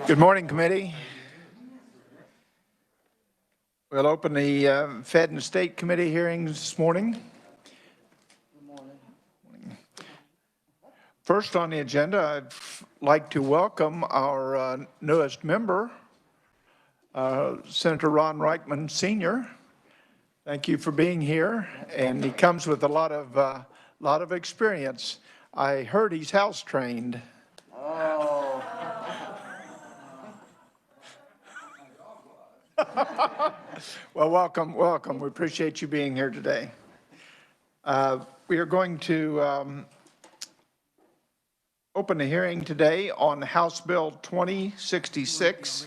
Good morning, committee. We'll open the Fed and State Committee hearings this morning. Good morning. First on the agenda, I'd like to welcome our newest member, Senator Ron Reichman Sr. Thank you for being here, and he comes with a lot of experience. I heard he's house trained. Oh. Well, welcome. We appreciate you being here today. We are going to open the hearing today on House Bill 2066,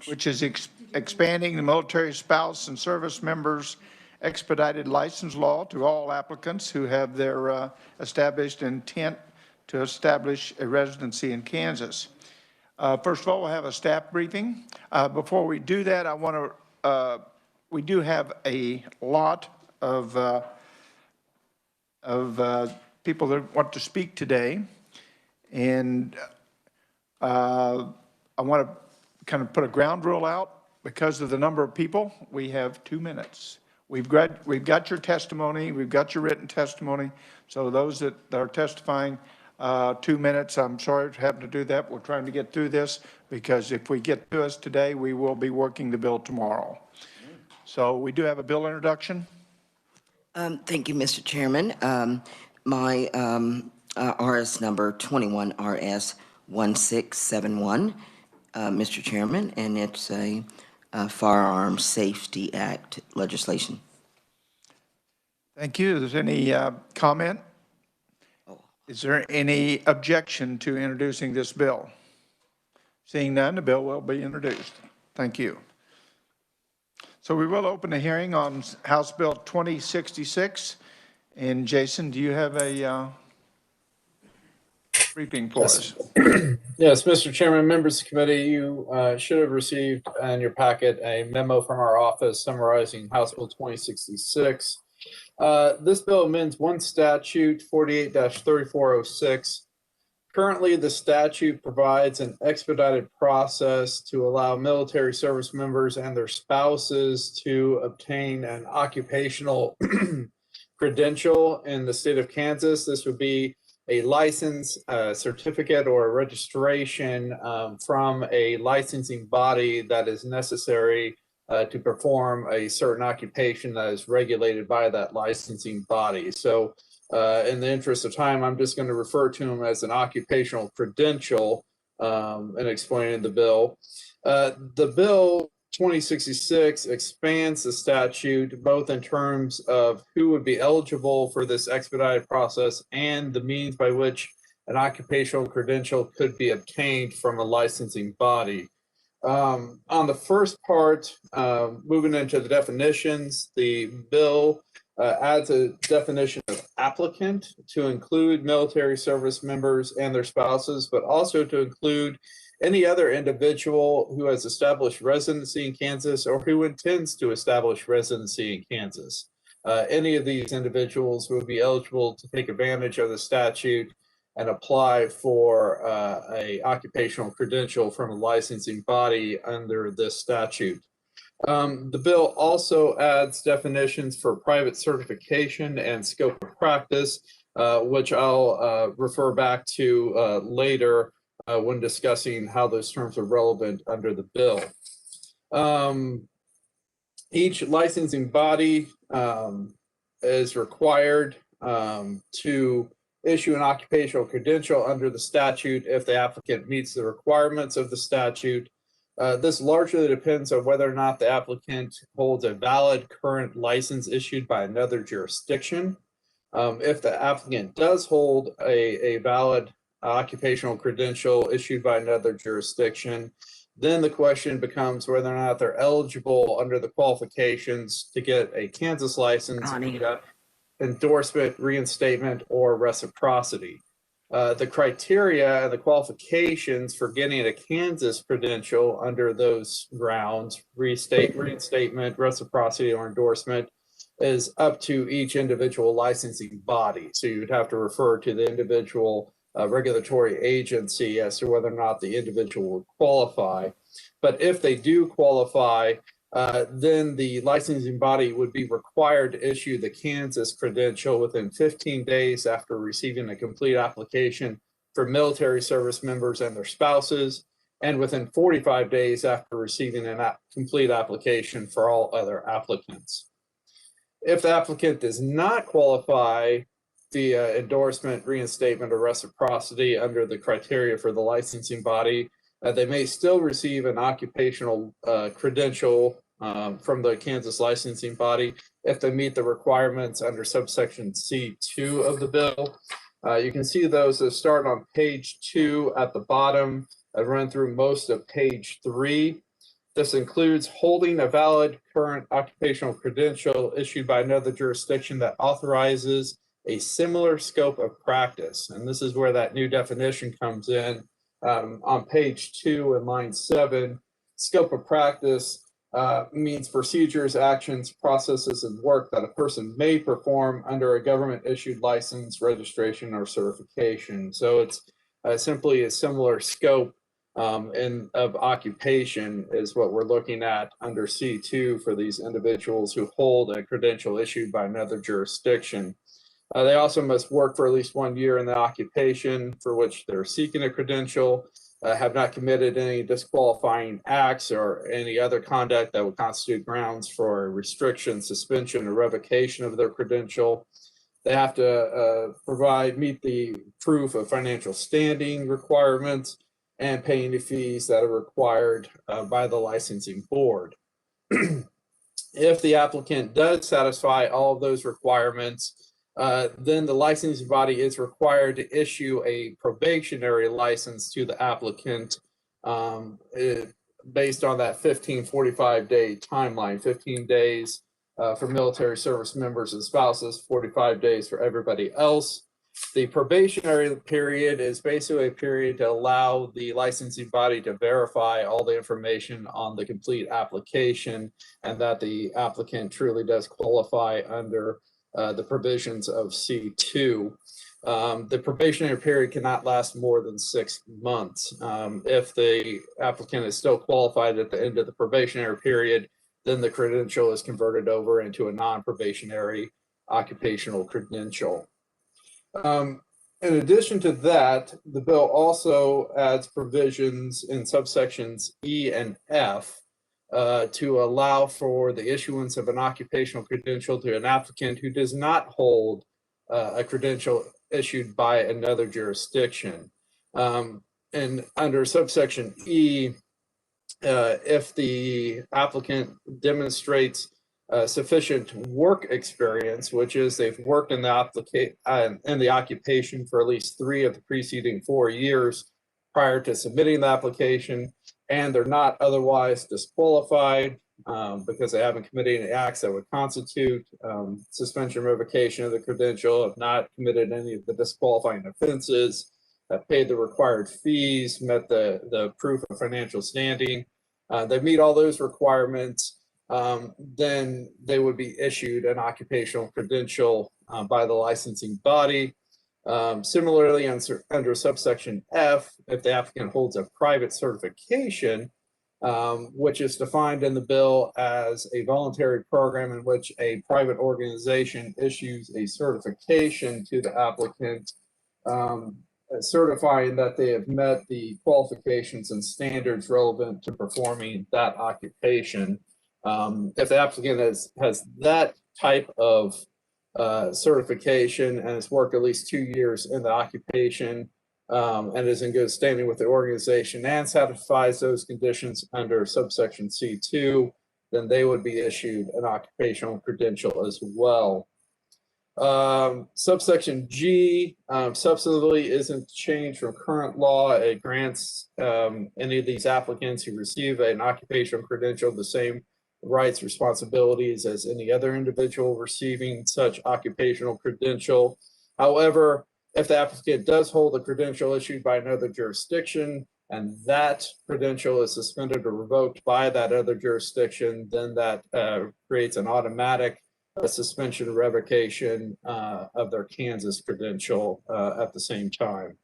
which is expanding the military spouse and service members expedited license law to all applicants who have their established intent to establish a residency in Kansas. First of all, we'll have a staff briefing. Before we do that, I want to, we do have a lot of people that want to speak today. And I want to kind of put a ground rule out. Because of the number of people, we have 2 minutes. We've got your testimony, we've got your written testimony. So those that are testifying, 2 minutes. I'm sorry to have to do that. We're trying to get through this because if we get to us today, we will be working the bill tomorrow. So we do have a bill introduction. Thank you, Mr. Chairman. My RS number 21 RS 1671, Mr. Chairman, and it's a Firearms Safety Act legislation. Thank you. Is there any comment? Is there any objection to introducing this bill? Seeing none, the bill will be introduced. Thank you. So we will open a hearing on House Bill 2066. And Jason, do you have a briefing for us? Yes, Mr. Chairman, members of the committee, you should have received in your packet a memo from our office summarizing House Bill 2066. This bill amends one statute, 48-3406. Currently, the statute provides an expedited process to allow military service members and their spouses to obtain an occupational credential in the state of Kansas. This would be a license, certificate, or a registration from a licensing body that is necessary to perform a certain occupation that is regulated by that licensing body. So in the interest of time, I'm just going to refer to them as an occupational credential in explaining the bill. The bill 2066 expands the statute both in terms of who would be eligible for this expedited process and the means by which an occupational credential could be obtained from a licensing body. On the first part, moving into the definitions, the bill adds a definition of applicant to include military service members and their spouses, but also to include any other individual who has established residency in Kansas or who intends to establish residency in Kansas. Any of these individuals would be eligible to take advantage of the statute and apply for a occupational credential from a licensing body under this statute. The bill also adds definitions for private certification and scope of practice, which I'll refer back to later when discussing how those terms are relevant under the bill. Each licensing body is required to issue an occupational credential under the statute if the applicant meets the requirements of the statute. This largely depends on whether or not the applicant holds a valid current license issued by another jurisdiction. If the applicant does hold a valid occupational credential issued by another jurisdiction, then the question becomes whether or not they're eligible under the qualifications to get a Kansas license via endorsement, reinstatement, or reciprocity. The criteria and the qualifications for getting a Kansas credential under those grounds, reinstatement, reciprocity, or endorsement, is up to each individual licensing body. So you'd have to refer to the individual regulatory agency as to whether or not the individual would qualify. But if they do qualify, then the licensing body would be required to issue the Kansas credential within 15 days after receiving a complete application for military service members and their spouses, and within 45 days after receiving a complete application for all other applicants. If the applicant does not qualify via endorsement, reinstatement, or reciprocity under the criteria for the licensing body, they may still receive an occupational credential from the Kansas licensing body if they meet the requirements under subsection C2 of the bill. You can see those that start on page 2 at the bottom. I run through most of page 3. This includes holding a valid current occupational credential issued by another jurisdiction that authorizes a similar scope of practice. And this is where that new definition comes in. On page 2 in line 7, scope of practice means procedures, actions, processes, and work that a person may perform under a government-issued license, registration, or certification. So it's simply a similar scope of occupation is what we're looking at under C2 for these individuals who hold a credential issued by another jurisdiction. They also must work for at least 1 year in the occupation for which they're seeking a credential, have not committed any disqualifying acts or any other conduct that would constitute grounds for restriction, suspension, or revocation of their credential. They have to meet the proof of financial standing requirements and pay any fees that are required by the licensing board. If the applicant does satisfy all of those requirements, then the licensing body is required to issue a probationary license to the applicant based on that 45-day timeline, 15 days for military service members and spouses, 45 days for everybody else. The probationary period is basically a period to allow the licensing body to verify all the information on the complete application and that the applicant truly does qualify under the provisions of C2. The probationary period cannot last more than 6 months. If the applicant is still qualified at the end of the probationary period, then the credential is converted over into a non-probationary occupational credential. In addition to that, the bill also adds provisions in subsections E and F to allow for the issuance of an occupational credential to an applicant who does not hold a credential issued by another jurisdiction. And under subsection E, if the applicant demonstrates sufficient work experience, which is they've worked in the occupation for at least 3 of the preceding 4 years prior to submitting the application, and they're not otherwise disqualified because they haven't committed any acts that would constitute suspension, revocation of the credential, have not committed any of the disqualifying offenses, have paid the required fees, met the proof of financial standing, they meet all those requirements, then they would be issued an occupational credential by the licensing body. Similarly, under subsection F, if the applicant holds a private certification, which is defined in the bill as a voluntary program in which a private organization issues a certification to the applicant, certifying that they have met the qualifications and standards relevant to performing that occupation. If the applicant has that type of certification and has worked at least 2 years in the occupation and is in good standing with the organization and satisfies those conditions under subsection C2, then they would be issued an occupational credential as well. Subsection G substantively isn't changed from current law. It grants any of these applicants who receive an occupational credential the same rights, responsibilities as any other individual receiving such occupational credential. However, if the applicant does hold a credential issued by another jurisdiction and that credential is suspended or revoked by that other jurisdiction, then that creates an automatic suspension or revocation of their Kansas credential at the same time.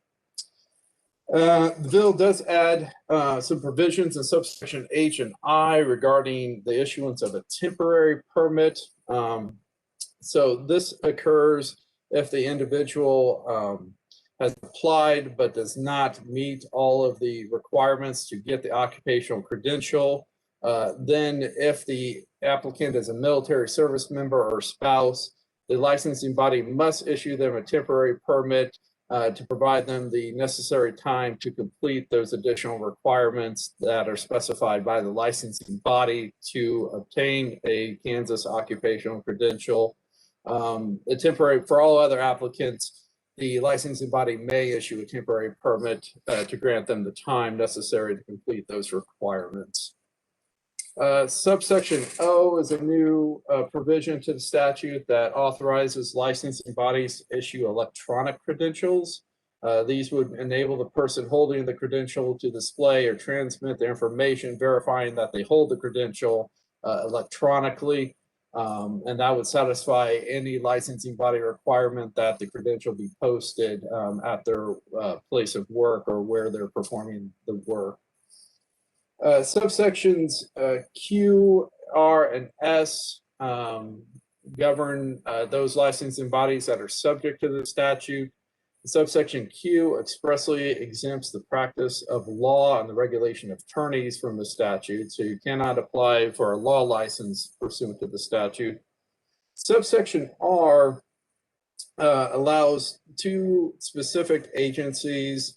The bill does add some provisions in subsection H and I regarding the issuance of a temporary permit. So this occurs if the individual has applied but does not meet all of the requirements to get the occupational credential. Then if the applicant is a military service member or spouse, the licensing body must issue them a temporary permit to provide them the necessary time to complete those additional requirements that are specified by the licensing body to obtain a Kansas occupational credential. A temporary, for all other applicants, the licensing body may issue a temporary permit to grant them the time necessary to complete those requirements. Subsection O is a new provision to the statute that authorizes licensing bodies to issue electronic credentials. These would enable the person holding the credential to display or transmit the information verifying that they hold the credential electronically. And that would satisfy any licensing body requirement that the credential be posted at their place of work or where they're performing the work. Subsections Q, R, and S govern those licensing bodies that are subject to the statute. Subsection Q expressly exempts the practice of law and the regulation of attorneys from the statute, so you cannot apply for a law license pursuant to the statute. Subsection R allows two specific agencies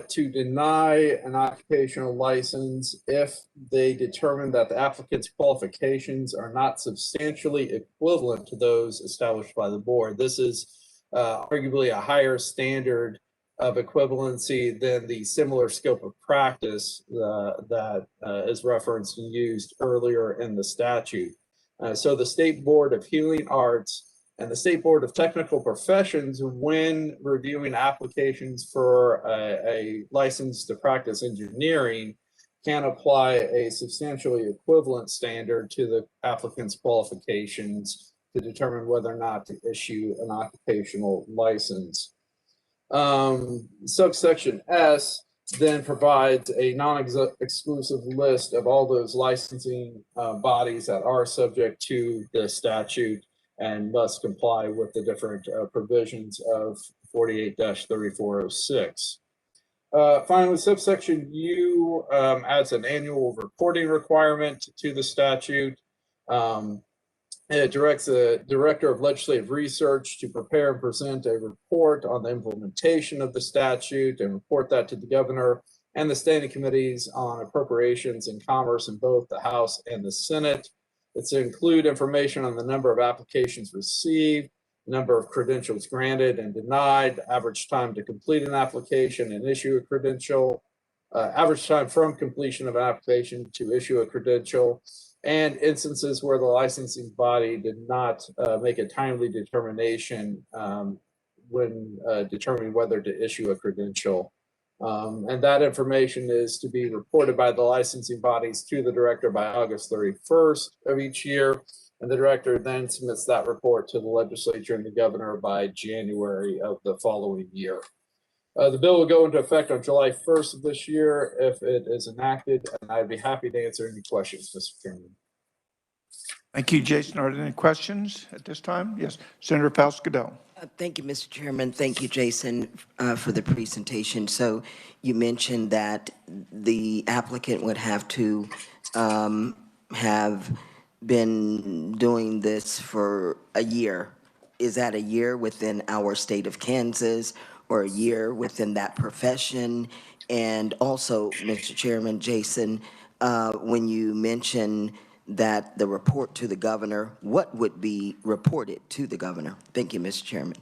to deny an occupational license if they determine that the applicant's qualifications are not substantially equivalent to those established by the board. This is arguably a higher standard of equivalency than the similar scope of practice that is referenced and used earlier in the statute. So the State Board of Healing Arts and the State Board of Technical Professions, when reviewing applications for a license to practice engineering, can apply a substantially equivalent standard to the applicant's qualifications to determine whether or not to issue an occupational license. Subsection S then provides a non-exclusive list of all those licensing bodies that are subject to the statute and must comply with the different provisions of 48-3406. Finally, subsection U adds an annual reporting requirement to the statute. It directs the Director of Legislative Research to prepare and present a report on the implementation of the statute and report that to the governor and the standing committees on appropriations and commerce in both the House and the Senate. It's to include information on the number of applications received, number of credentials granted and denied, average time to complete an application and issue a credential, average time from completion of an application to issue a credential, and instances where the licensing body did not make a timely determination when determining whether to issue a credential. And that information is to be reported by the licensing bodies to the director by August 31st of each year. And the director then submits that report to the legislature and the governor by January of the following year. The bill will go into effect on July 1st of this year if it is enacted, and I'd be happy to answer any questions, Mr. Chairman. Thank you, Jason. Are there any questions at this time? Yes, Senator Palscadell. Thank you, Mr. Chairman. Thank you, Jason, for the presentation. So you mentioned that the applicant would have to have been doing this for a year. Is that a year within our state of Kansas or a year within that profession? And also, Mr. Chairman, Jason, when you mention that the report to the governor, what would be reported to the governor? Thank you, Mr. Chairman.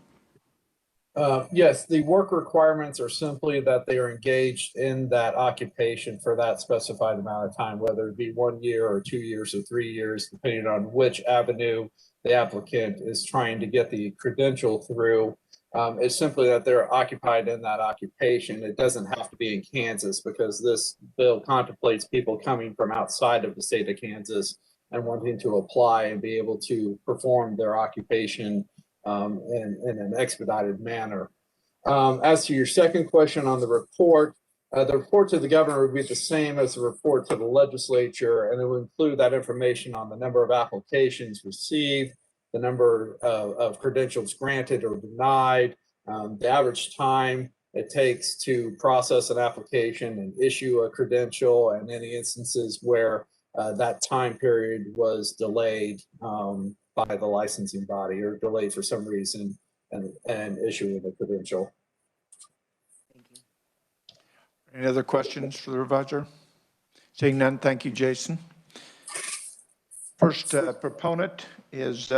Yes, the work requirements are simply that they are engaged in that occupation for that specified amount of time, whether it be 1 year or 2 years or 3 years, depending on which avenue the applicant is trying to get the credential through. It's simply that they're occupied in that occupation. It doesn't have to be in Kansas because this bill contemplates people coming from outside of the state of Kansas and wanting to apply and be able to perform their occupation in an expedited manner. As to your second question on the report to the governor would be the same as the report to the legislature, and it will include that information on the number of applications received, the number of credentials granted or denied, the average time it takes to process an application and issue a credential, and any instances where that time period was delayed by the licensing body or delayed for some reason and issuing the credential. Any other questions for the revisor? Seeing none, thank you, Jason. First proponent is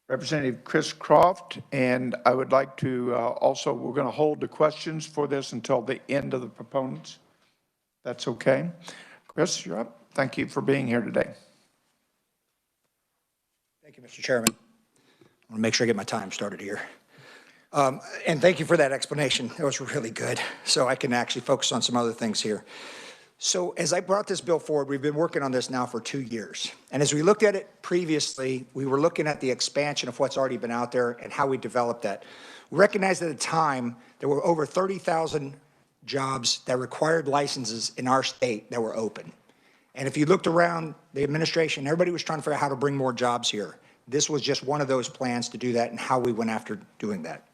Representative Chris Croft, and I would like to also, we're going to hold the questions for this until the end of the proponents. That's okay. Chris, you're up. Thank you for being here today. Thank you, Mr. Chairman. I want to make sure I get my time started here. And thank you for that explanation. That was really good. So I can actually focus on some other things here. So as I brought this bill forward, we've been working on this now for 2 years. And as we looked at it previously, we were looking at the expansion of what's already been out there and how we developed that. We recognized at the time there were over 30,000 jobs that required licenses in our state that were open. And if you looked around the administration, everybody was trying to figure out how to bring more jobs here. This was just one of those plans to do that and how we went after doing that.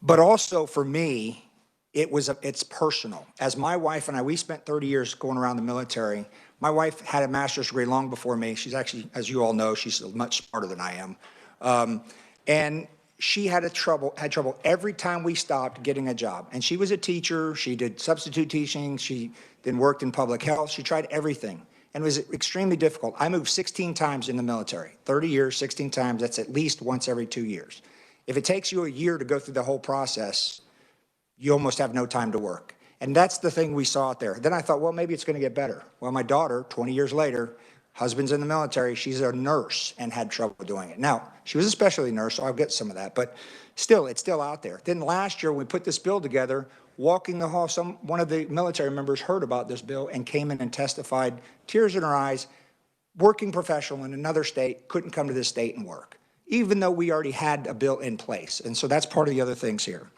But also for me, it's personal. As my wife and I, we spent 30 years going around the military. My wife had a master's degree long before me. She's actually, as you all know, she's much smarter than I am. And she had trouble every time we stopped getting a job. And she was a teacher. She did substitute teaching. She then worked in public health. She tried everything. And it was extremely difficult. I moved 16 times in the military. 30 years, 16 times. That's at least once every 2 years. If it takes you a year to go through the whole process, you almost have no time to work. And that's the thing we saw out there. Then I thought, well, maybe it's going to get better. Well, my daughter, 20 years later, husband's in the military. She's a nurse and had trouble doing it. Now, she was a specialty nurse, so I'll get some of that. But still, it's still out there. Then last year, when we put this bill together, walking the hall, one of the military members heard about this bill and came in and testified, tears in her eyes, working professional in another state, couldn't come to this state and work, even though we already had a bill in place. And so that's part of the other things here.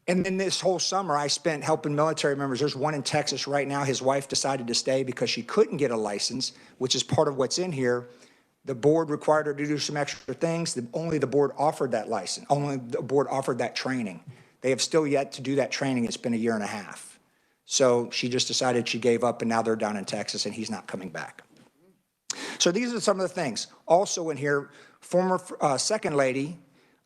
And then this whole summer, I spent helping military members. There's one in Texas right now. His wife decided to stay because she couldn't get a license, which is part of what's in here. The board required her to do some extra things. Only the board offered that license. Only the board offered that training. They have still yet to do that training. It's been a year and a half. So she just decided she gave up, and now they're down in Texas, and he's not coming back. So these are some of the things. Also in here, former second lady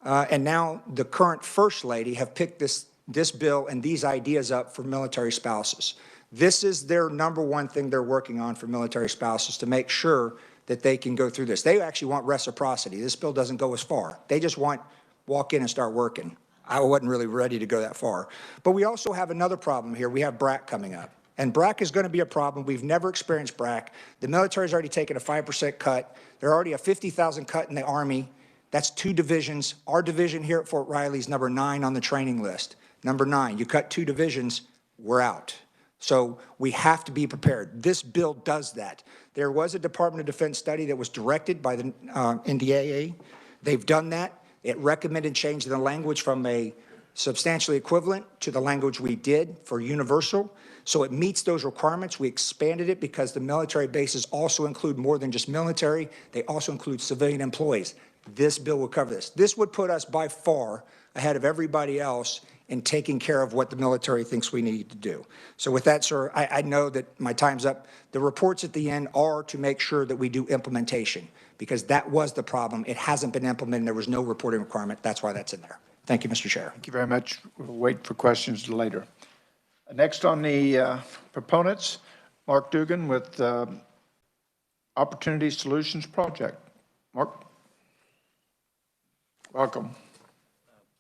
and now the current first lady have picked this bill and these ideas up for military spouses. This is their number one thing they're working on for military spouses, to make sure that they can go through this. They actually want reciprocity. This bill doesn't go as far. They just want walk in and start working. I wasn't really ready to go that far. But we also have another problem here. We have BRAC coming up. And BRAC is going to be a problem. We've never experienced BRAC. The military's already taken a 5% cut. They're already a 50,000 cut in the Army. That's 2 divisions. Our division here at Fort Riley is number 9 on the training list. Number 9, you cut 2 divisions, we're out. So we have to be prepared. This bill does that. There was a Department of Defense study that was directed by the NDAA. They've done that. It recommended changing the language from a substantially equivalent to the language we did for universal. So it meets those requirements. We expanded it because the military bases also include more than just military. They also include civilian employees. This bill will cover this. This would put us by far ahead of everybody else in taking care of what the military thinks we need to do. So with that, sir, I know that my time's up. The reports at the end are to make sure that we do implementation, because that was the problem. It hasn't been implemented. There was no reporting requirement. That's why that's in there. Thank you, Mr. Chair. Thank you very much. We'll wait for questions later. Next on the proponents, Mark Dugden with Opportunity Solutions Project. Mark, welcome.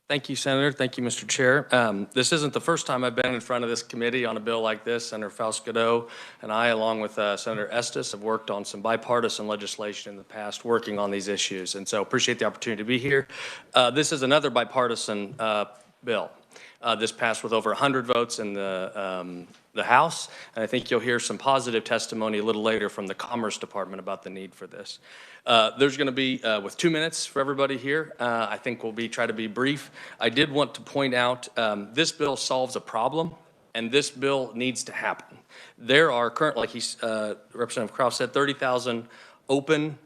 Thank you, Senator. Thank you, Mr. Chair. This isn't the first time I've been in front of this committee on a bill like this. Senator Faust-Godot and I, along with Senator Estes, have worked on some bipartisan legislation in the past working on these issues, and so appreciate the opportunity to be here. This is another bipartisan bill. This passed with over 100 votes in the the House, and I think you'll hear some positive testimony a little later from the Commerce Department about the need for this. There's going to be, with 2 minutes for everybody here, I think we'll try to be brief. I did want to point out this bill solves a problem, and this bill needs to happen. There are currently, like Representative Croft said, 30,000 open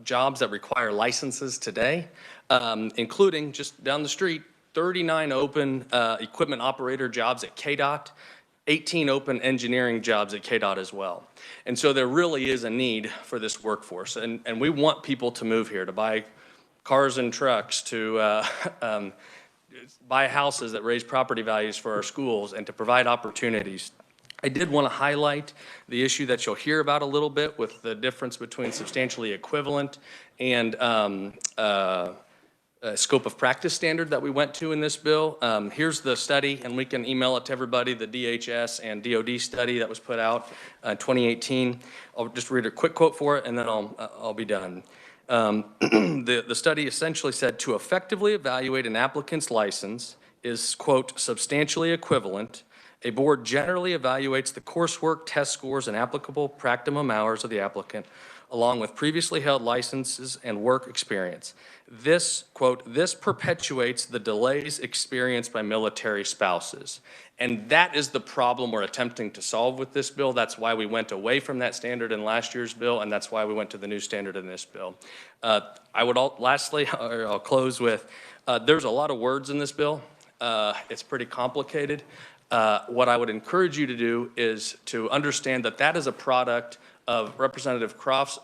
jobs that require licenses today, including just down the street, 39 open equipment operator jobs at KDOT, 18 open engineering jobs at KDOT as well. And so there really is a need for this workforce. And we want people to move here, to buy cars and trucks, to buy houses that raise property values for our schools, and to provide opportunities. I did want to highlight the issue that you'll hear about a little bit with the difference between substantially equivalent and scope of practice standard that we went to in this bill. Here's the study, and we can email it to everybody, the DHS and DOD study that was put out in 2018. I'll just read a quick quote for it, and then I'll be done. The study essentially said, to effectively evaluate an applicant's license is, quote, substantially equivalent. A board generally evaluates the coursework, test scores, and applicable practicum hours of the applicant, along with previously held licenses and work experience. This, quote, this perpetuates the delays experienced by military spouses. And that is the problem we're attempting to solve with this bill. That's why we went away from that standard in last year's bill, and that's why we went to the new standard in this bill. Lastly, I'll close with, there's a lot of words in this bill. It's pretty complicated. What I would encourage you to do is to understand that that is a product of Representative Croft's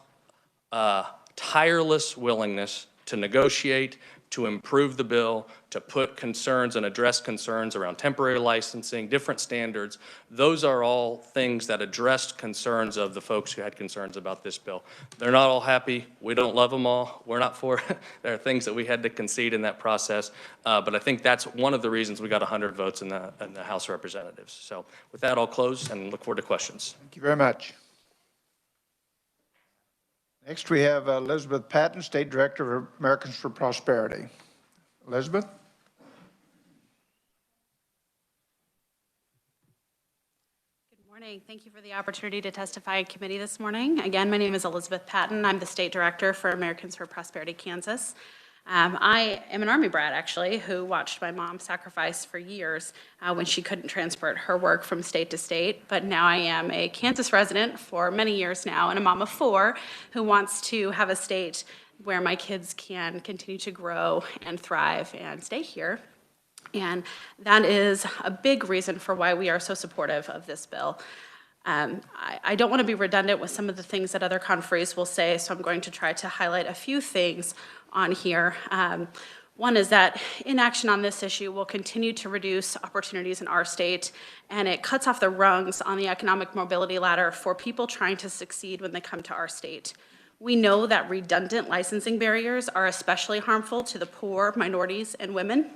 tireless willingness to negotiate, to improve the bill, to put concerns and address concerns around temporary licensing, different standards. Those are all things that addressed concerns of the folks who had concerns about this bill. They're not all happy. We don't love them all. We're not for it. There are things that we had to concede in that process. But I think that's one of the reasons we got 100 votes in the House of Representatives. So with that, I'll close and look forward to questions. Thank you very much. Next, we have Elizabeth Patton, State Director of Americans for Prosperity. Elizabeth? Good morning. Thank you for the opportunity to testify in committee this morning. Again, my name is Elizabeth Patton. I'm the State Director for Americans for Prosperity, Kansas. I am an Army brat, actually, who watched my mom sacrifice for years when she couldn't transport her work from state to state. But now I am a Kansas resident for many years now and a mom of 4 who wants to have a state where my kids can continue to grow and thrive and stay here. And that is a big reason for why we are so supportive of this bill. I don't want to be redundant with some of the things that other conferees will say, so I'm going to try to highlight a few things on here. One is that inaction on this issue will continue to reduce opportunities in our state, and it cuts off the rungs on the economic mobility ladder for people trying to succeed when they come to our state. We know that redundant licensing barriers are especially harmful to the poor, minorities, and women.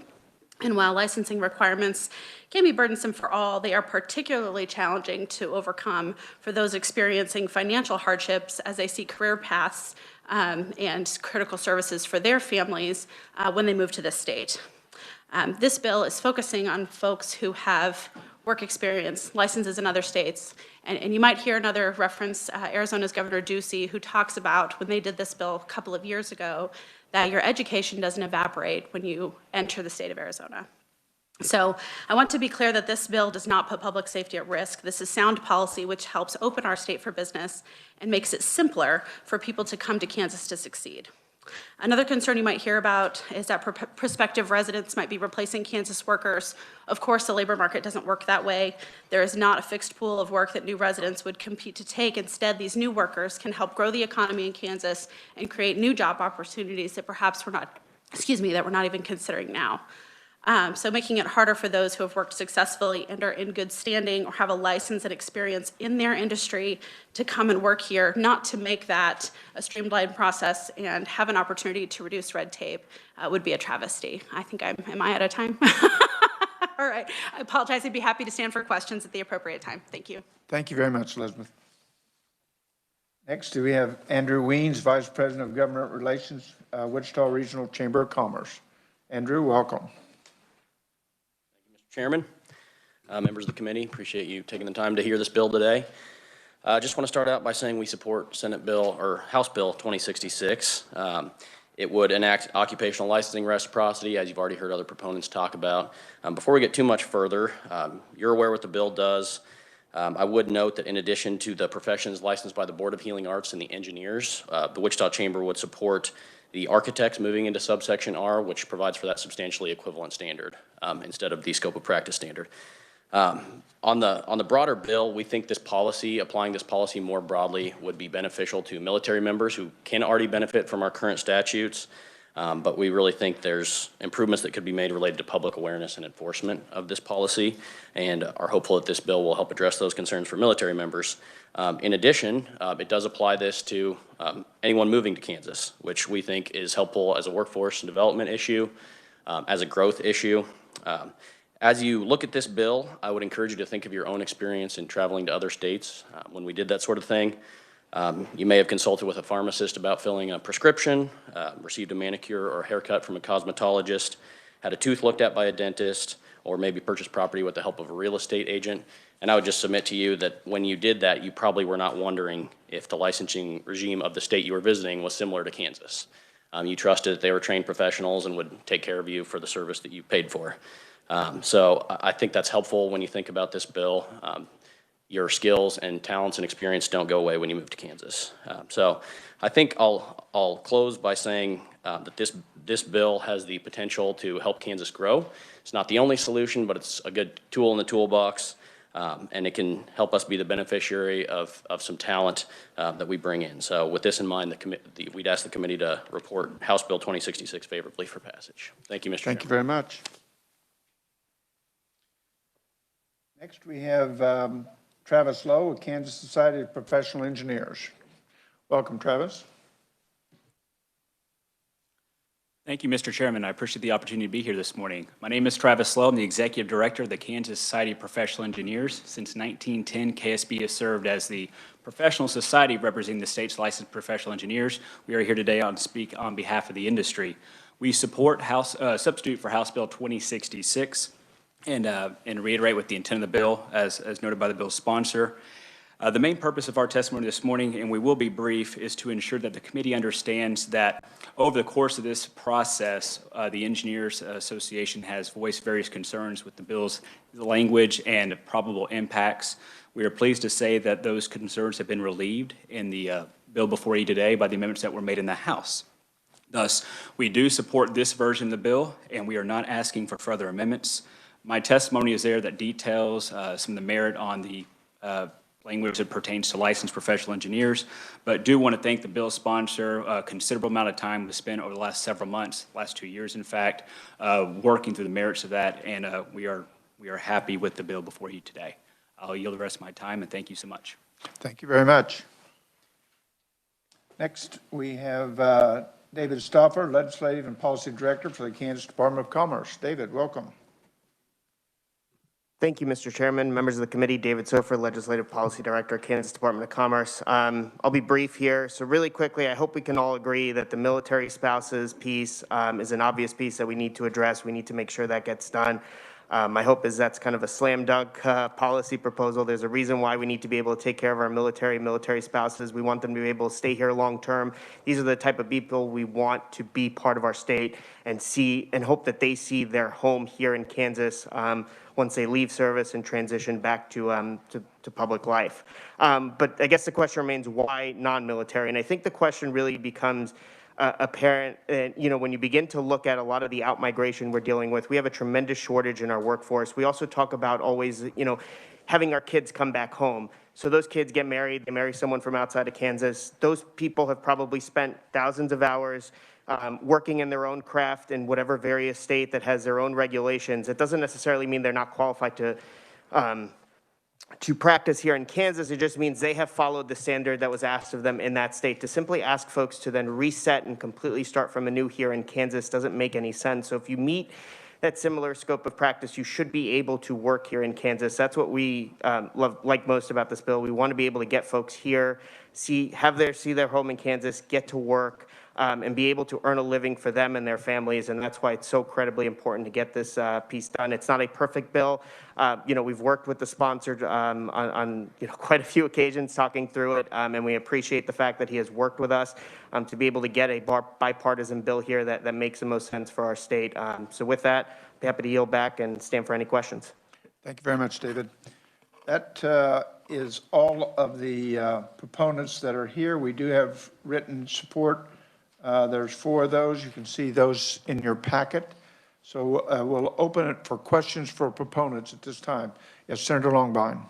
And while licensing requirements can be burdensome for all, they are particularly challenging to overcome for those experiencing financial hardships as they seek career paths and critical services for their families when they move to this state. This bill is focusing on folks who have work experience, licenses in other states. And you might hear another reference, Arizona's Governor Ducey, who talks about when they did this bill a couple of years ago, that your education doesn't evaporate when you enter the state of Arizona. So I want to be clear that this bill does not put public safety at risk. This is sound policy which helps open our state for business and makes it simpler for people to come to Kansas to succeed. Another concern you might hear about is that prospective residents might be replacing Kansas workers. Of course, the labor market doesn't work that way. There is not a fixed pool of work that new residents would compete to take. Instead, these new workers can help grow the economy in Kansas and create new job opportunities that perhaps we're not even considering now. So making it harder for those who have worked successfully and are in good standing or have a license and experience in their industry to come and work here, not to make that a streamlined process and have an opportunity to reduce red tape would be a travesty. I think am I out of time? All right, I apologize. I'd be happy to stand for questions at the appropriate time. Thank you. Thank you very much, Elizabeth. Next, we have Andrew Wiens, Vice President of Government Relations, Wichita Regional Chamber of Commerce. Andrew, welcome. Chairman. Members of the committee, appreciate you taking the time to hear this bill today. I just want to start out by saying we support Senate Bill or House Bill 2066. It would enact occupational licensing reciprocity, as you've already heard other proponents talk about. Before we get too much further, you're aware what the bill does. I would note that in addition to the professions licensed by the Board of Healing Arts and the engineers, the Wichita Chamber would support the architects moving into subsection R, which provides for that substantially equivalent standard instead of the scope of practice standard. On the broader bill, we think this policy, applying this policy more broadly, would be beneficial to military members who can already benefit from our current statutes. But we really think there's improvements that could be made related to public awareness and enforcement of this policy, and are hopeful that this bill will help address those concerns for military members. In addition, it does apply this to anyone moving to Kansas, which we think is helpful as a workforce and development issue, as a growth issue. As you look at this bill, I would encourage you to think of your own experience in traveling to other states when we did that sort of thing. You may have consulted with a pharmacist about filling a prescription, received a manicure or haircut from a cosmetologist, had a tooth looked at by a dentist, or maybe purchased property with the help of a real estate agent. And I would just submit to you that when you did that, you probably were not wondering if the licensing regime of the state you were visiting was similar to Kansas. You trusted that they were trained professionals and would take care of you for the service that you paid for. So I think that's helpful when you think about this bill. Your skills and talents and experience don't go away when you move to Kansas. So I think I'll close by saying that this bill has the potential to help Kansas grow. It's not the only solution, but it's a good tool in the toolbox, and it can help us be the beneficiary of some talent that we bring in. So with this in mind, we'd ask the committee to report House Bill 2066 favorably for passage. Thank you, Mr. Chairman. Thank you very much. Next, we have Travis Lowe with Kansas Society of Professional Engineers. Welcome, Travis. Thank you, Mr. Chairman. I appreciate the opportunity to be here this morning. My name is Travis Lowe. I'm the Executive Director of the Kansas Society of Professional Engineers. Since 1910, KSB has served as the professional society representing the state's licensed professional engineers. We are here today to speak on behalf of the industry. We support substitute for House Bill 2066. And reiterate what the intent of the bill, as noted by the bill's sponsor. The main purpose of our testimony this morning, and we will be brief, is to ensure that the committee understands that over the course of this process, the Engineers Association has voiced various concerns with the bill's language and probable impacts. We are pleased to say that those concerns have been relieved in the bill before you today by the amendments that were made in the House. Thus, we do support this version of the bill, and we are not asking for further amendments. My testimony is there that details some of the merit on the language that pertains to licensed professional engineers, but do want to thank the bill sponsor. A considerable amount of time was spent over the last several months, last 2 years in fact, working through the merits of that, and we are happy with the bill before you today. I'll yield the rest of my time, and thank you so much. Thank you very much. Next, we have David Stauffer, Legislative and Policy Director for the Kansas Department of Commerce. David, welcome. Thank you, Mr. Chairman, members of the committee. David Stauffer, Legislative Policy Director, Kansas Department of Commerce. I'll be brief here. So really quickly, I hope we can all agree that the military spouses piece is an obvious piece that we need to address. We need to make sure that gets done. My hope is that's kind of a slam dunk policy proposal. There's a reason why we need to be able to take care of our military spouses. We want them to be able to stay here long term. These are the type of people we want to be part of our state and see and hope that they see their home here in Kansas once they leave service and transition back to public life. But I guess the question remains, why non-military? And I think the question really becomes apparent, when you begin to look at a lot of the out-migration we're dealing with. We have a tremendous shortage in our workforce. We also talk about always, having our kids come back home. So those kids get married, they marry someone from outside of Kansas. Those people have probably spent thousands of hours working in their own craft in whatever various state that has their own regulations. It doesn't necessarily mean they're not qualified to practice here in Kansas. It just means they have followed the standard that was asked of them in that state. To simply ask folks to then reset and completely start from anew here in Kansas doesn't make any sense. So if you meet that similar scope of practice, you should be able to work here in Kansas. That's what we like most about this bill. We want to be able to get folks here, see their home in Kansas, get to work. and be able to earn a living for them and their families. And that's why it's so incredibly important to get this piece done. It's not a perfect bill. We've worked with the sponsor on quite a few occasions talking through it, and we appreciate the fact that he has worked with us to be able to get a bipartisan bill here that makes the most sense for our state. So with that, I'd be happy to yield back and stand for any questions. Thank you very much, David. That is all of the proponents that are here. We do have written support. There's 4 of those. You can see those in your packet. So we'll open it for questions for proponents at this time. Yes, Senator Longbine.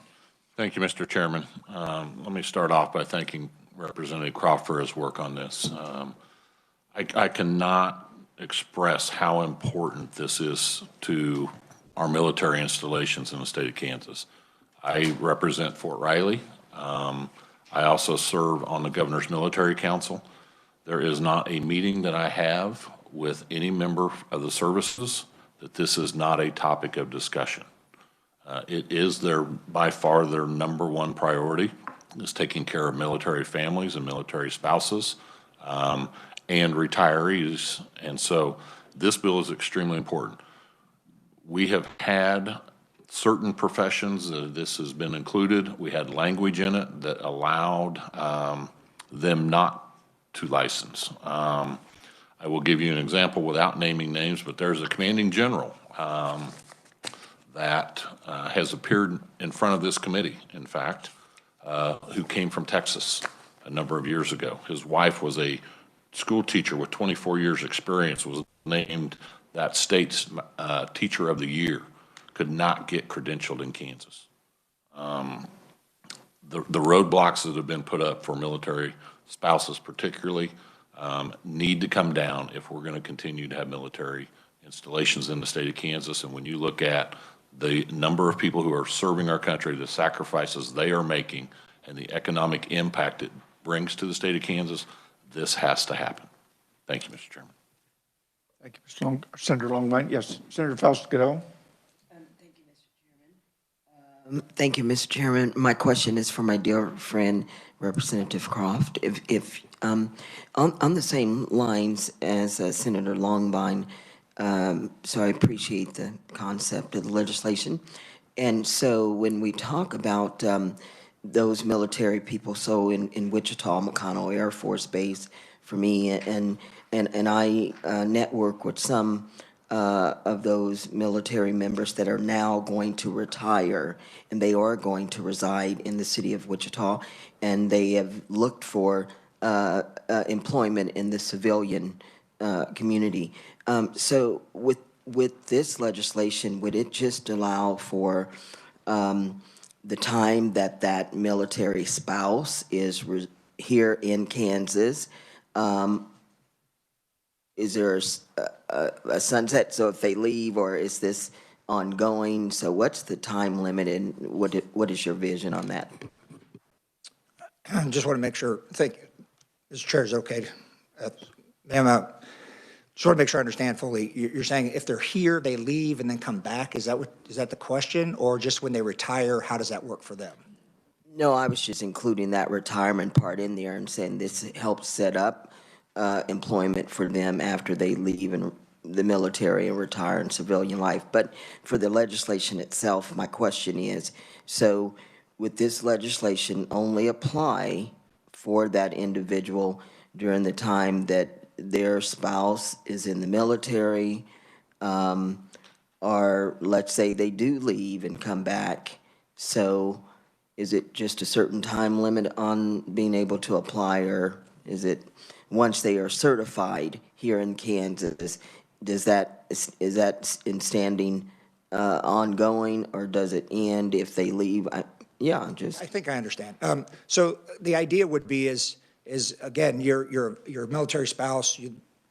Thank you, Mr. Chairman. Let me start off by thanking Representative Croft for his work on this. I cannot express how important this is to our military installations in the state of Kansas. I represent Fort Riley. I also serve on the Governor's Military Council. There is not a meeting that I have with any member of the services that this is not a topic of discussion. It is by far their #1 priority, is taking care of military families and military spouses and retirees. And so this bill is extremely important. We have had certain professions that this has been included. We had language in it that allowed them not to license. I will give you an example without naming names, but there's a commanding general that has appeared in front of this committee, in fact, who came from Texas a number of years ago. His wife was a school teacher with 24 years experience, was named that state's teacher of the year, could not get credentialed in Kansas. The roadblocks that have been put up for military spouses particularly need to come down if we're going to continue to have military installations in the state of Kansas. And when you look at the number of people who are serving our country, the sacrifices they are making, and the economic impact it brings to the state of Kansas, this has to happen. Thank you, Mr. Chairman. Thank you, Senator Longbine. Yes, Senator Faust-Godot. Thank you, Mr. Chairman. My question is for my dear friend, Representative Croft. If on the same lines as Senator Longbine, so I appreciate the concept of the legislation. And so when we talk about those military people, so in Wichita, McConnell Air Force Base, for me, and I network with some of those military members that are now going to retire, and they are going to reside in the city of Wichita, and they have looked for employment in the civilian community. So with this legislation, would it just allow for the time that that military spouse is here in Kansas? Is there a sunset, so if they leave, or is this ongoing? So what's the time limit, and what is your vision on that? I just want to make sure, Mr. Chair, is okay. Ma'am, just want to make sure I understand fully. You're saying if they're here, they leave and then come back? Is that the question? Or just when they retire, how does that work for them? No, I was just including that retirement part in there and saying this helps set up employment for them after they leave in the military and retire in civilian life. But for the legislation itself, my question is, so would this legislation only apply for that individual during the time that their spouse is in the military, or let's say they do leave and come back? So is it just a certain time limit on being able to apply, or is it once they are certified here in Kansas, is that in standing ongoing, or does it end if they leave? I think I understand. So the idea would be is again, your military spouse,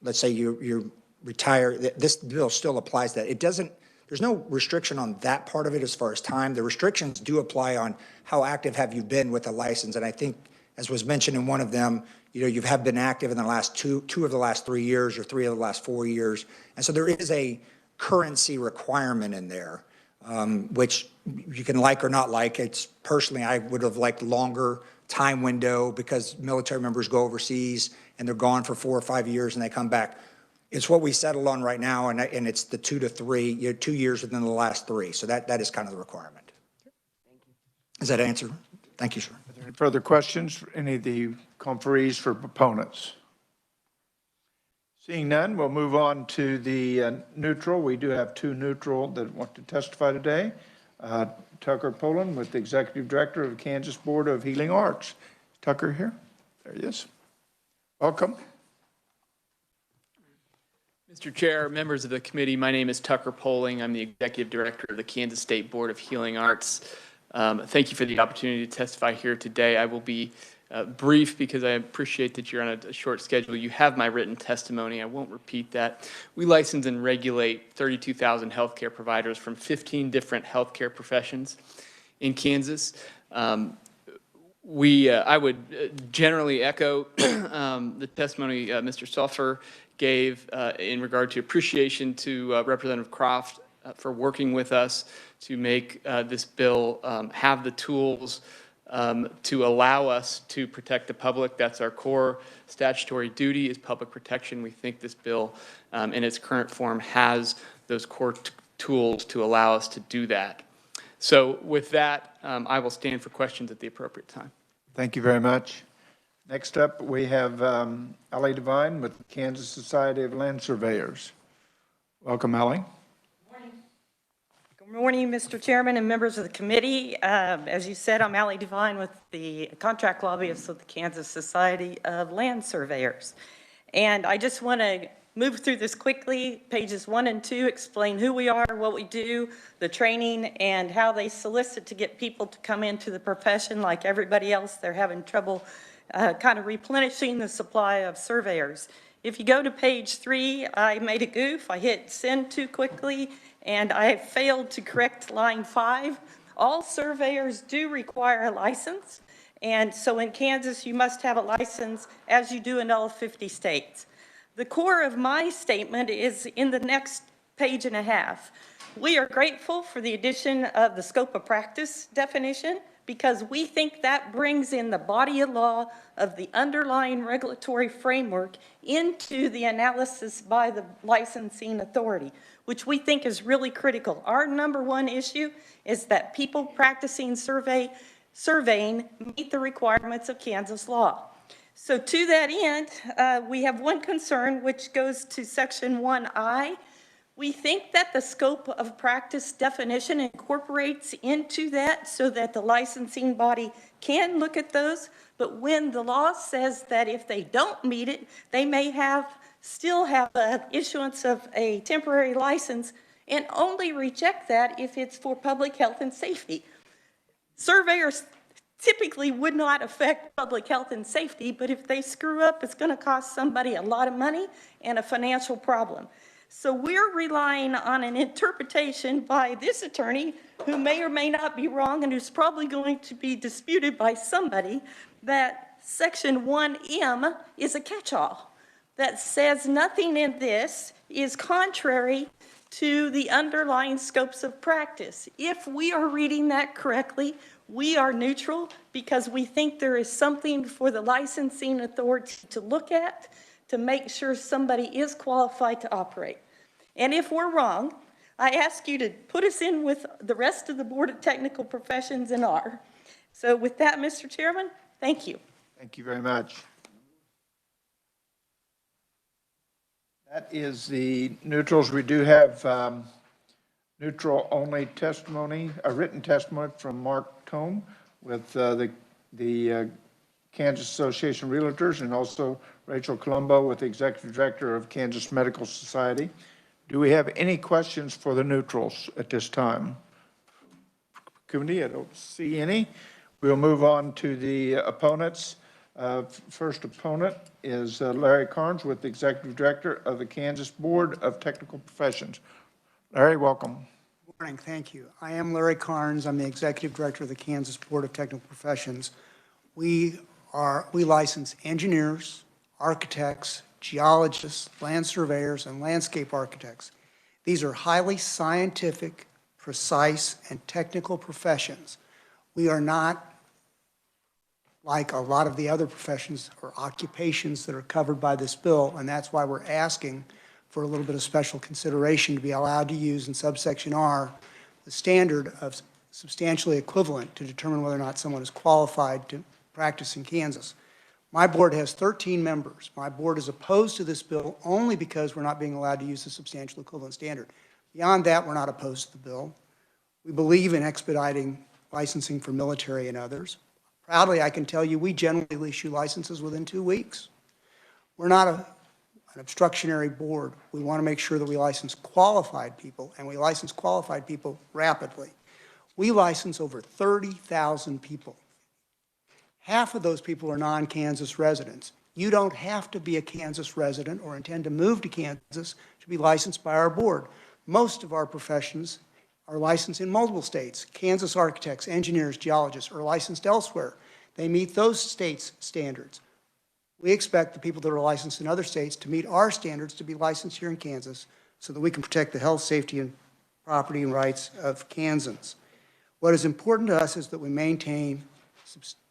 let's say you retire, this bill still applies that. It doesn't, there's no restriction on that part of it as far as time. The restrictions do apply on how active have you been with a license. And I think, as was mentioned in one of them, you have been active in the last two of the last 3 years or 3 of the last 4 years. And so there is a currency requirement in there. which you can like or not like. It's personally, I would have liked longer time window because military members go overseas and they're gone for 4 or 5 years and they come back. It's what we settled on right now, and it's the 2 to 3, 2 years within the last 3. So that is kind of the requirement. Does that answer? Thank you, sir. Are there any further questions for any of the conferees for proponents? Seeing none, we'll move on to the neutral. We do have 2 neutral that want to testify today. Tucker Polan with the Executive Director of the Kansas Board of Healing Arts. Tucker here? There he is. Welcome. Mr. Chair, members of the committee, my name is Tucker Poling. I'm the Executive Director of the Kansas State Board of Healing Arts. Thank you for the opportunity to testify here today. I will be brief because I appreciate that you're on a short schedule. You have my written testimony. I won't repeat that. We license and regulate 32,000 healthcare providers from 15 different healthcare professions in Kansas. I would generally echo the testimony Mr. Stauffer gave in regard to appreciation to Representative Croft for working with us to make this bill have the tools to allow us to protect the public. That's our core statutory duty, is public protection. We think this bill in its current form has those core tools to allow us to do that. So with that, I will stand for questions at the appropriate time. Thank you very much. Next up, we have Allie Divine with the Kansas Society of Land Surveyors. Welcome, Allie. Good morning, Mr. Chairman and members of the committee. As you said, I'm Allie Divine with the contract lobbyists of the Kansas Society of Land Surveyors. And I just want to move through this quickly. Pages 1 and 2 explain who we are, what we do, the training, and how they solicit to get people to come into the profession. Like everybody else, they're having trouble kind of replenishing the supply of surveyors. If you go to page 3, I made a goof. I hit send too quickly, and I failed to correct line 5. All surveyors do require a license, and so in Kansas, you must have a license as you do in all 50 states. The core of my statement is in the next page and a half. We are grateful for the addition of the scope of practice definition because we think that brings in the body of law of the underlying regulatory framework into the analysis by the licensing authority, which we think is really critical. Our number one issue is that people practicing surveying meet the requirements of Kansas law. So to that end, we have one concern, which goes to section 1I. We think that the scope of practice definition incorporates into that so that the licensing body can look at those, but when the law says that if they don't meet it, they may still have an issuance of a temporary license and only reject that if it's for public health and safety. Surveyors typically would not affect public health and safety, but if they screw up, it's going to cost somebody a lot of money and a financial problem. So we're relying on an interpretation by this attorney who may or may not be wrong and who's probably going to be disputed by somebody that section 1M is a catch-all that says nothing in this is contrary to the underlying scopes of practice. If we are reading that correctly, we are neutral because we think there is something for the licensing authority to look at to make sure somebody is qualified to operate. And if we're wrong, I ask you to put us in with the rest of the Board of Technical Professions and R. So with that, Mr. Chairman, thank you. Thank you very much. That is the neutrals. We do have neutral only testimony, a written testimony from Mark Dugden with the Kansas Association of Realtors, and also Rachel Colombo with the Executive Director of Kansas Medical Society. Do we have any questions for the neutrals at this time? Committee, I don't see any. We'll move on to the opponents. First opponent is Larry Carnes with the Executive Director of the Kansas Board of Technical Professions. Larry, welcome. Good morning, thank you. I am Larry Carnes. I'm the Executive Director of the Kansas Board of Technical Professions. We license engineers, architects, geologists, land surveyors, and landscape architects. These are highly scientific, precise, and technical professions. We are not like a lot of the other professions or occupations that are covered by this bill, and that's why we're asking for a little bit of special consideration to be allowed to use in subsection R the standard of substantially equivalent to determine whether or not someone is qualified to practice in Kansas. My board has 13 members. My board is opposed to this bill only because we're not being allowed to use the substantial equivalent standard. Beyond that, we're not opposed to the bill. We believe in expediting licensing for military and others. Proudly, I can tell you, we generally issue licenses within 2 weeks. We're not an obstructionary board. We want to make sure that we license qualified people, and we license qualified people rapidly. We license over 30,000 people. Half of those people are non-Kansas residents. You don't have to be a Kansas resident or intend to move to Kansas to be licensed by our board. Most of our professions are licensed in multiple states. Kansas architects, engineers, geologists are licensed elsewhere. They meet those states' standards. We expect the people that are licensed in other states to meet our standards to be licensed here in Kansas so that we can protect the health, safety, and property and rights of Kansans. What is important to us is that we maintain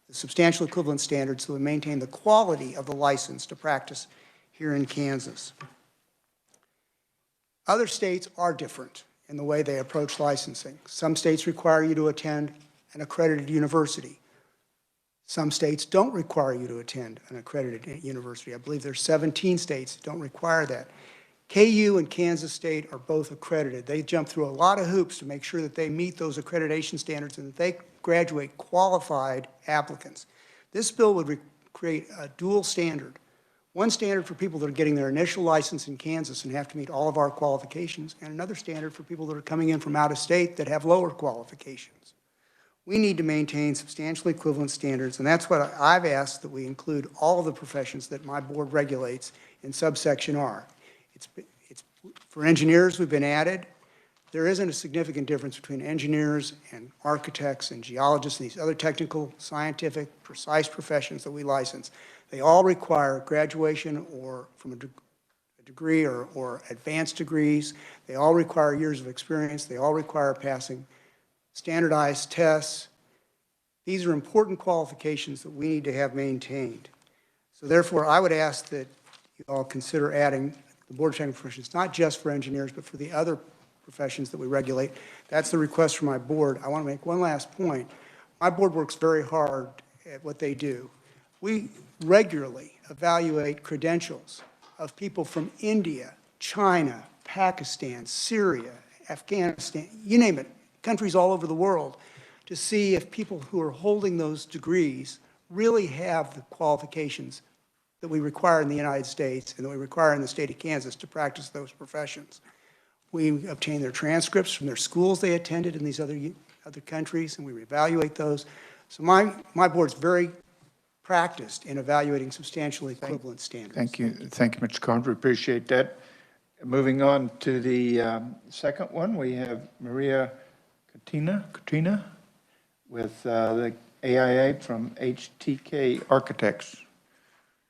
the substantial equivalent standards so we maintain the quality of the license to practice here in Kansas. Other states are different in the way they approach licensing. Some states require you to attend an accredited university. Some states don't require you to attend an accredited university. I believe there's 17 states that don't require that. KU and Kansas State are both accredited. They jump through a lot of hoops to make sure that they meet those accreditation standards and that they graduate qualified applicants. This bill would create a dual standard. One standard for people that are getting their initial license in Kansas and have to meet all of our qualifications, and another standard for people that are coming in from out of state that have lower qualifications. We need to maintain substantially equivalent standards, and that's what I've asked that we include all of the professions that my board regulates in subsection R. For engineers, we've been added. There isn't a significant difference between engineers and architects and geologists and these other technical, scientific, precise professions that we license. They all require graduation or from a degree or advanced degrees. They all require years of experience. They all require passing standardized tests. These are important qualifications that we need to have maintained. So therefore, I would ask that you all consider adding the Board of Technical Professions, not just for engineers, but for the other professions that we regulate. That's the request from my board. I want to make one last point. My board works very hard at what they do. We regularly evaluate credentials of people from India, China, Pakistan, Syria, Afghanistan, you name it, countries all over the world, to see if people who are holding those degrees really have the qualifications that we require in the United States and that we require in the state of Kansas to practice those professions. We obtain their transcripts from their schools they attended in these other countries, and we reevaluate those. So my board's very practiced in evaluating substantially equivalent standards. Thank you, Mr. Carnes. We appreciate that. Moving on to the second one, we have Maria Katina with the AIA from HTK Architects.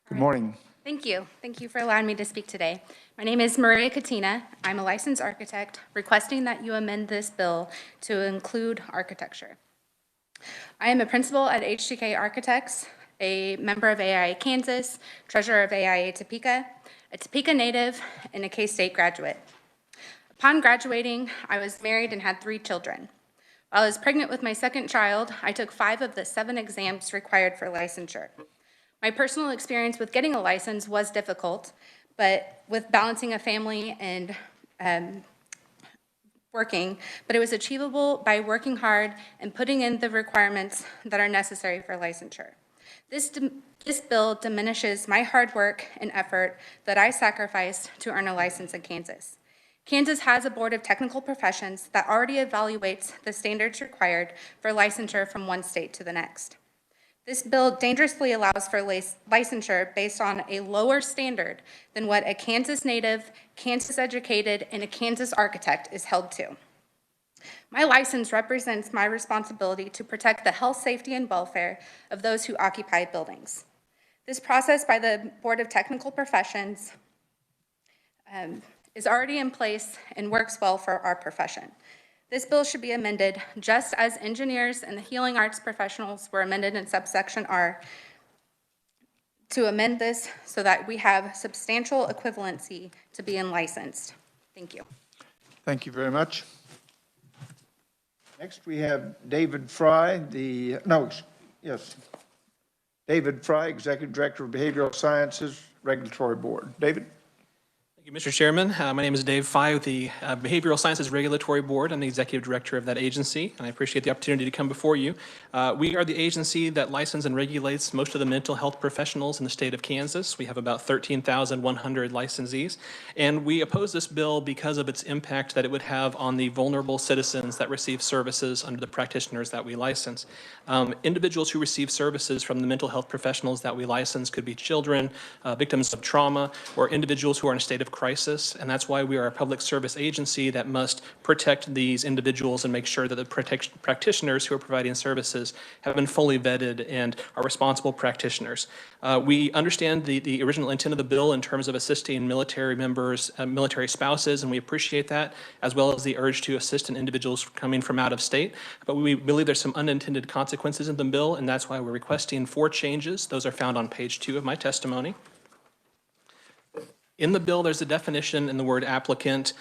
Good morning. Thank you. Thank you for allowing me to speak today. My name is Maria Katina. I'm a licensed architect requesting that you amend this bill to include architecture. I am a principal at HTK Architects, a member of AIA Kansas, treasurer of AIA Topeka, a Topeka native, and a K-State graduate. Upon graduating, I was married and had 3 children. While I was pregnant with my second child, I took 5 of the 7 exams required for licensure. My personal experience with getting a license was difficult, but with balancing a family and working, but it was achievable by working hard and putting in the requirements that are necessary for licensure. This bill diminishes my hard work and effort that I sacrificed to earn a license in Kansas. Kansas has a Board of Technical Professions that already evaluates the standards required for licensure from one state to the next. This bill dangerously allows for licensure based on a lower standard than what a Kansas native, Kansas educated, and a Kansas architect is held to. My license represents my responsibility to protect the health, safety, and welfare of those who occupy buildings. This process by the Board of Technical Professions is already in place and works well for our profession. This bill should be amended just as engineers and the healing arts professionals were amended in subsection R to amend this so that we have substantial equivalency to being licensed. Thank you. Thank you very much. Next, we have David Fry, David Fry, Executive Director of Behavioral Sciences Regulatory Board. David? Thank you, Mr. Chairman. My name is Dave Fye with the Behavioral Sciences Regulatory Board. I'm the Executive Director of that agency, and I appreciate the opportunity to come before you. We are the agency that licenses and regulates most of the mental health professionals in the state of Kansas. We have about 13,100 licensees, and we oppose this bill because of its impact that it would have on the vulnerable citizens that receive services under the practitioners that we license. Individuals who receive services from the mental health professionals that we license could be children, victims of trauma, or individuals who are in a state of crisis, and that's why we are a public service agency that must protect these individuals and make sure that the practitioners who are providing services have been fully vetted and are responsible practitioners. We understand the original intent of the bill in terms of assisting military members, military spouses, and we appreciate that, as well as the urge to assist in individuals coming from out of state. But we believe there's some unintended consequences in the bill, and that's why we're requesting 4 changes. Those are found on page 2 of my testimony. In the bill, there's a definition in the word applicant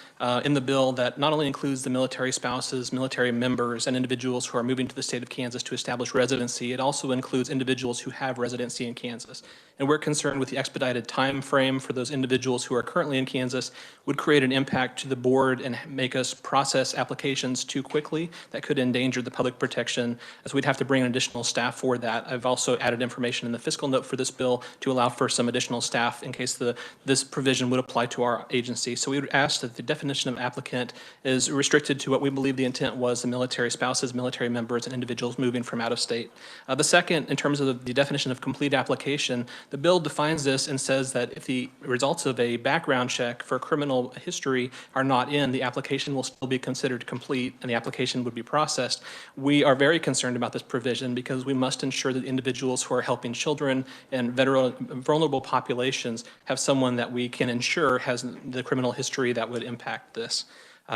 in the bill that not only includes the military spouses, military members, and individuals who are moving to the state of Kansas to establish residency, it also includes individuals who have residency in Kansas. And we're concerned with the expedited time frame for those individuals who are currently in Kansas would create an impact to the board and make us process applications too quickly that could endanger the public protection, as we'd have to bring in additional staff for that. I've also added information in the fiscal note for this bill to allow for some additional staff in case this provision would apply to our agency. So we would ask that the definition of applicant is restricted to what we believe the intent was: the military spouses, military members, and individuals moving from out of state. The second, in terms of the definition of complete application, the bill defines this and says that if the results of a background check for criminal history are not in, the application will still be considered complete and the application would be processed. We are very concerned about this provision because we must ensure that individuals who are helping children and vulnerable populations have someone that we can ensure has the criminal history that would impact this.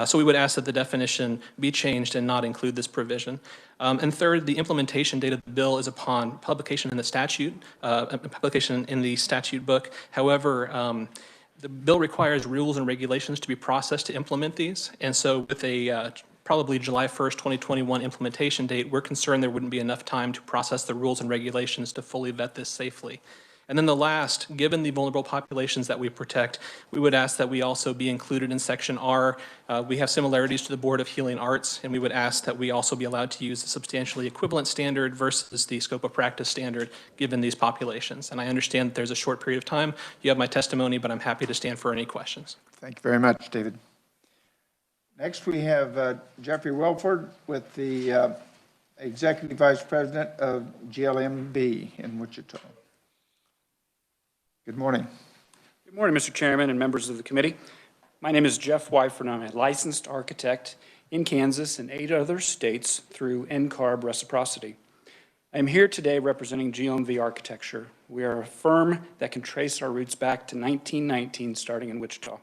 So we would ask that the definition be changed and not include this provision. And third, the implementation date of the bill is upon publication in the statute, publication in the statute book. However, the bill requires rules and regulations to be processed to implement these. And so with a probably July 1st, 2021 implementation date, we're concerned there wouldn't be enough time to process the rules and regulations to fully vet this safely. And then the last, given the vulnerable populations that we protect, we would ask that we also be included in Section R. We have similarities to the Board of Healing Arts, and we would ask that we also be allowed to use the substantially equivalent standard versus the scope of practice standard given these populations. And I understand that there's a short period of time. You have my testimony, but I'm happy to stand for any questions. Thank you very much, David. Next, we have Jeffrey Welford with the Executive Vice President of GLMB in Wichita. Good morning. Good morning, Mr. Chairman and members of the committee. My name is Jeff Wyford, and I'm a licensed architect in Kansas and 8 other states through NCARB reciprocity. I am here today representing GLMV Architecture. We are a firm that can trace our roots back to 1919, starting in Wichita.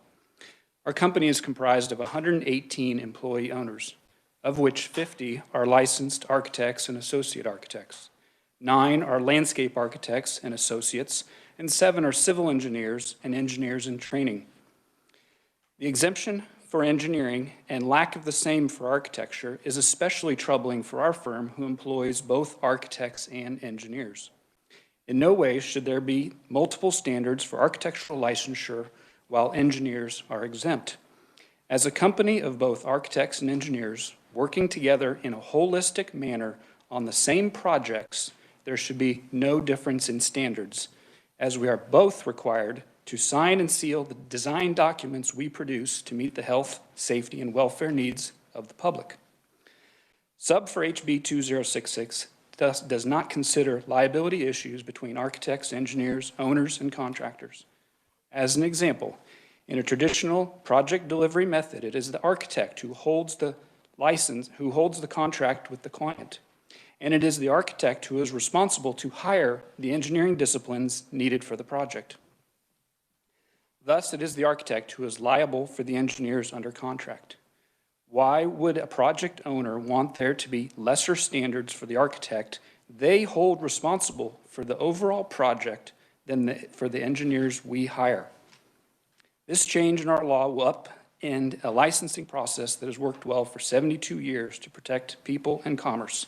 Our company is comprised of 118 employee owners, of which 50 are licensed architects and associate architects. 9 are landscape architects and associates, and 7 are civil engineers and engineers in training. The exemption for engineering and lack of the same for architecture is especially troubling for our firm, who employs both architects and engineers. In no way should there be multiple standards for architectural licensure while engineers are exempt. As a company of both architects and engineers working together in a holistic manner on the same projects, there should be no difference in standards, as we are both required to sign and seal the design documents we produce to meet the health, safety, and welfare needs of the public. Sub for HB 2066 does not consider liability issues between architects, engineers, owners, and contractors. As an example, in a traditional project delivery method, it is the architect who holds the license, who holds the contract with the client. And it is the architect who is responsible to hire the engineering disciplines needed for the project. Thus, it is the architect who is liable for the engineers under contract. Why would a project owner want there to be lesser standards for the architect they hold responsible for the overall project than for the engineers we hire? This change in our law will upend a licensing process that has worked well for 72 years to protect people and commerce.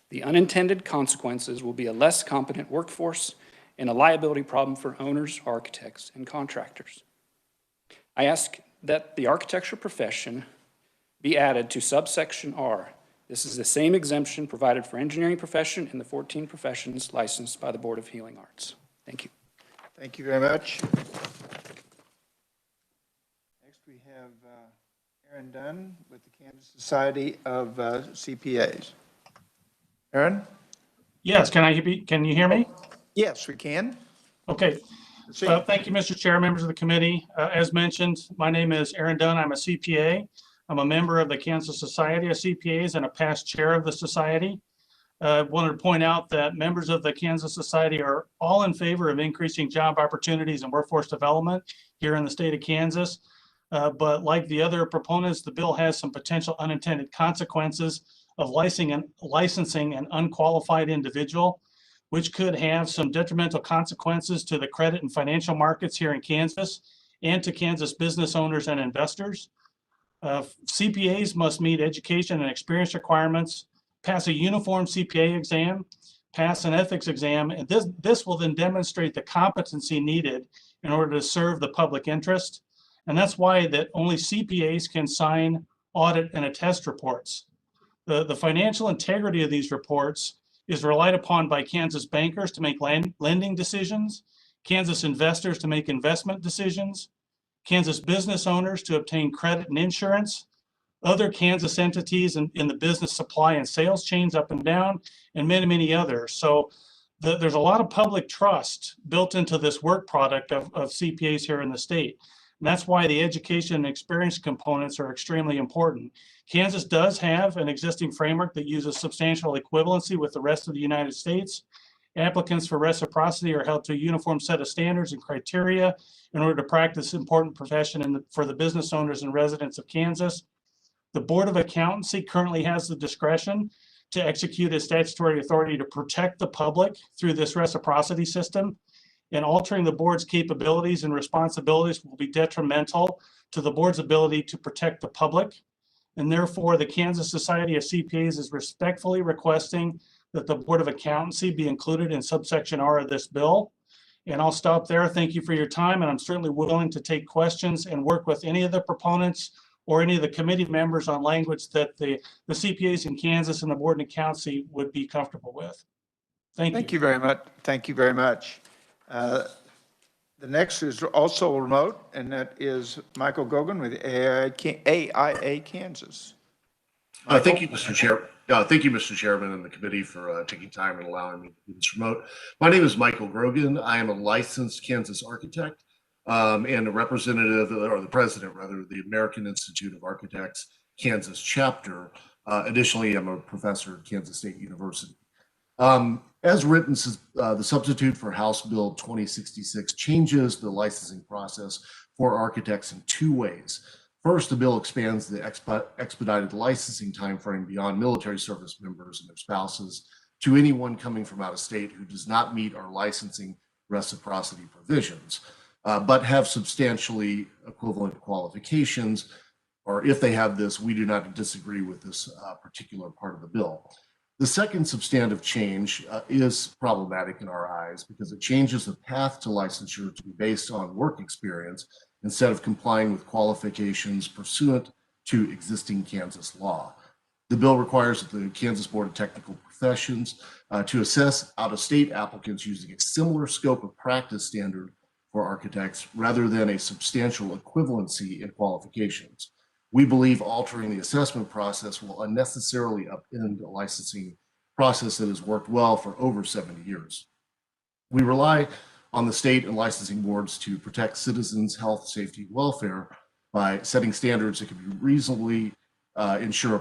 The unintended consequences will be a less competent workforce and a liability problem for owners, architects, and contractors. I ask that the architecture profession be added to subsection R. This is the same exemption provided for engineering profession in the 14 professions licensed by the Board of Healing Arts. Thank you. Thank you very much. Next, we have Aaron Dunn with the Kansas Society of CPAs. Aaron? Yes, can you hear me? Yes, we can. Okay. Thank you, Mr. Chair, members of the committee. As mentioned, my name is Aaron Dunn. I'm a CPA. I'm a member of the Kansas Society of CPAs and a past chair of the society. I wanted to point out that members of the Kansas Society are all in favor of increasing job opportunities and workforce development here in the state of Kansas. But like the other proponents, the bill has some potential unintended consequences of licensing an unqualified individual, which could have some detrimental consequences to the credit and financial markets here in Kansas and to Kansas business owners and investors. CPAs must meet education and experience requirements, pass a uniform CPA exam, pass an ethics exam, and this will then demonstrate the competency needed in order to serve the public interest. And that's why that only CPAs can sign, audit, and attest reports. The financial integrity of these reports is relied upon by Kansas bankers to make lending decisions, Kansas investors to make investment decisions, Kansas business owners to obtain credit and insurance, other Kansas entities in the business supply and sales chains up and down, and many, many others. So there's a lot of public trust built into this work product of CPAs here in the state. And that's why the education and experience components are extremely important. Kansas does have an existing framework that uses substantial equivalency with the rest of the United States. Applicants for reciprocity are held to a uniform set of standards and criteria in order to practice important profession for the business owners and residents of Kansas. The Board of Accountancy currently has the discretion to execute its statutory authority to protect the public through this reciprocity system. And altering the board's capabilities and responsibilities will be detrimental to the board's ability to protect the public. And therefore, the Kansas Society of CPAs is respectfully requesting that the Board of Accountancy be included in subsection R of this bill. And I'll stop there. Thank you for your time. And I'm certainly willing to take questions and work with any of the proponents or any of the committee members on language that the CPAs in Kansas and the Board of Accountancy would be comfortable with. Thank you. Thank you very much. Thank you very much. The next is also remote, and that is Michael Grogan with AIA Kansas. Thank you, Mr. Chair. Thank you, Mr. Chairman, and the committee for taking time and allowing me to do this remote. My name is Michael Grogan. I am a licensed Kansas architect and a representative, or the president, rather, of the American Institute of Architects Kansas chapter. Additionally, I'm a professor at Kansas State University. As written, the substitute for House Bill 2066 changes the licensing process for architects in two ways. First, the bill expands the expedited licensing timeframe beyond military service members and their spouses to anyone coming from out of state who does not meet our licensing reciprocity provisions, but have substantially equivalent qualifications, or if they have this, we do not disagree with this particular part of the bill. The second substantive change is problematic in our eyes because it changes the path to licensure to be based on work experience instead of complying with qualifications pursuant to existing Kansas law. The bill requires the Kansas Board of Technical Professions to assess out-of-state applicants using a similar scope of practice standard for architects rather than a substantial equivalency in qualifications. We believe altering the assessment process will unnecessarily upend a licensing process that has worked well for over 70 years. We rely on the state and licensing boards to protect citizens' health, safety, and welfare by setting standards that can be reasonably ensure a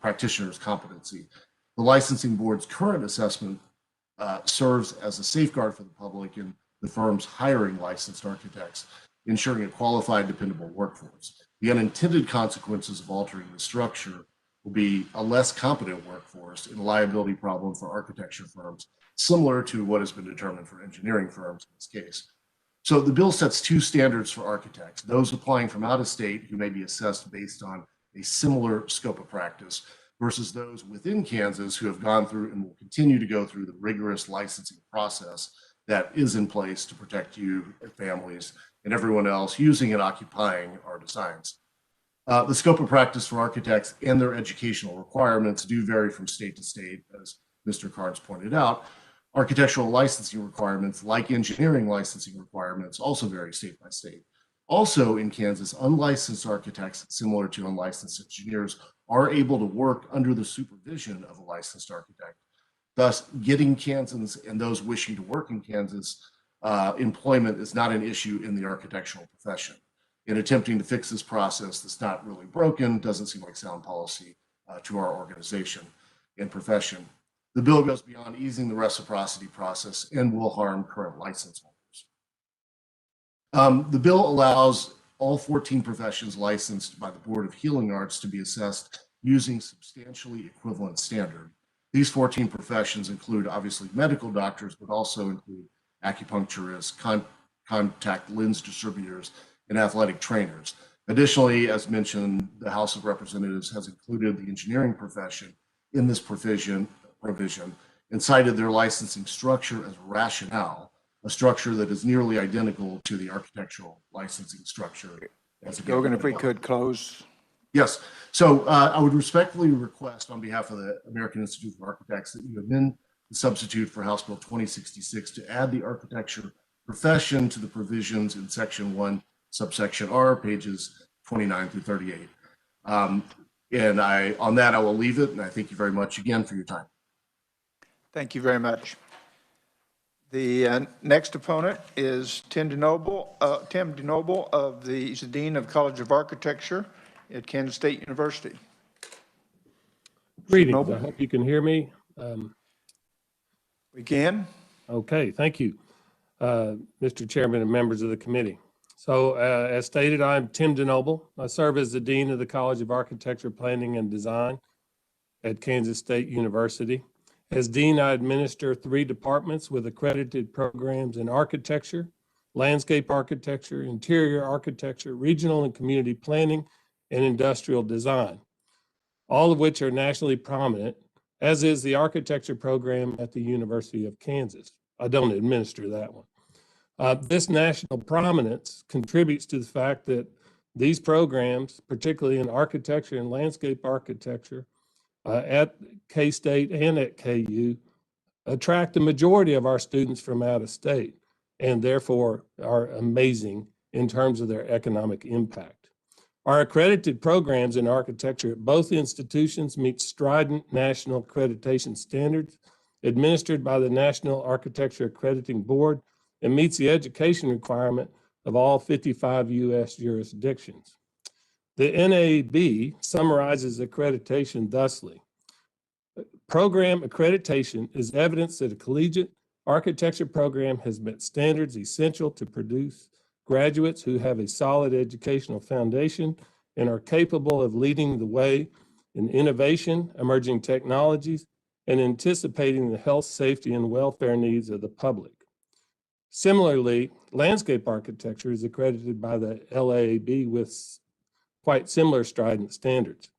practitioner's competency. The licensing board's current assessment serves as a safeguard for the public and the firms hiring licensed architects. ensuring a qualified, dependable workforce. The unintended consequences of altering the structure will be a less competent workforce and a liability problem for architecture firms, similar to what has been determined for engineering firms in this case. So the bill sets two standards for architects: those applying from out of state who may be assessed based on a similar scope of practice versus those within Kansas who have gone through and will continue to go through the rigorous licensing process that is in place to protect you, your families, and everyone else using and occupying our designs. The scope of practice for architects and their educational requirements do vary from state to state, as Mr. Karr's pointed out. Architectural licensing requirements, like engineering licensing requirements, also vary state by state. Also in Kansas, unlicensed architects, similar to unlicensed engineers, are able to work under the supervision of a licensed architect. Thus, getting Kansans and those wishing to work in Kansas employment is not an issue in the architectural profession. In attempting to fix this process that's not really broken, doesn't seem like sound policy to our organization and profession. The bill goes beyond easing the reciprocity process and will harm current license holders. The bill allows all 14 professions licensed by the Board of Healing Arts to be assessed using substantially equivalent standard. These 14 professions include obviously medical doctors, but also include acupuncturists, contact lens distributors, and athletic trainers. Additionally, as mentioned, the House of Representatives has included the engineering profession in this provision and cited their licensing structure as rationale, a structure that is nearly identical to the architectural licensing structure. Grogan, if we could close. Yes. So I would respectfully request on behalf of the American Institute of Architects that you amend the substitute for House Bill 2066 to add the architecture profession to the provisions in Section 1, subsection R, pages 29 through 38. On that, I will leave it, and I thank you very much again for your time. Thank you very much. The next opponent is Tim DeNoble of he's the Dean of College of Architecture at Kansas State University. Greetings. I hope you can hear me. We can. Okay, thank you, Mr. Chairman and members of the committee. So as stated, I'm Tim DeNoble. I serve as the Dean of the College of Architecture, Planning, and Design at Kansas State University. As Dean, I administer 3 departments with accredited programs in architecture, landscape architecture, interior architecture, regional and community planning, and industrial design, all of which are nationally prominent, as is the architecture program at the University of Kansas. I don't administer that one. This national prominence contributes to the fact that these programs, particularly in architecture and landscape architecture, at K-State and at KU, attract the majority of our students from out of state, and therefore are amazing in terms of their economic impact. Our accredited programs in architecture at both institutions meet strident national accreditation standards administered by the National Architecture Accrediting Board and meets the education requirement of all 55 U.S. jurisdictions. The NAB summarizes accreditation thusly. Program accreditation is evidence that a collegiate architecture program has met standards essential to produce graduates who have a solid educational foundation and are capable of leading the way in innovation, emerging technologies, and anticipating the health, safety, and welfare needs of the public. Similarly, landscape architecture is accredited by the LAAB with quite similar strident standards.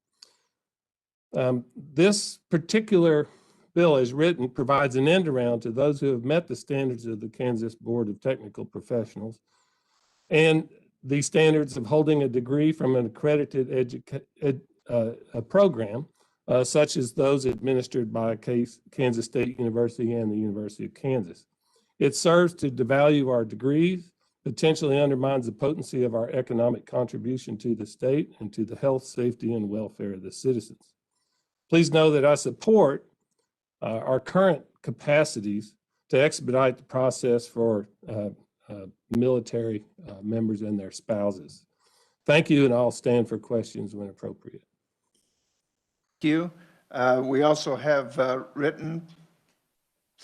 This particular bill as written provides an end around to those who have met the standards of the Kansas Board of Technical Professionals and the standards of holding a degree from an accredited program, such as those administered by Kansas State University and the University of Kansas. It serves to devalue our degrees, potentially undermines the potency of our economic contribution to the state and to the health, safety, and welfare of the citizens. Please know that I support our current capacities to expedite the process for military members and their spouses. Thank you, and I'll stand for questions when appropriate. Thank you. We also have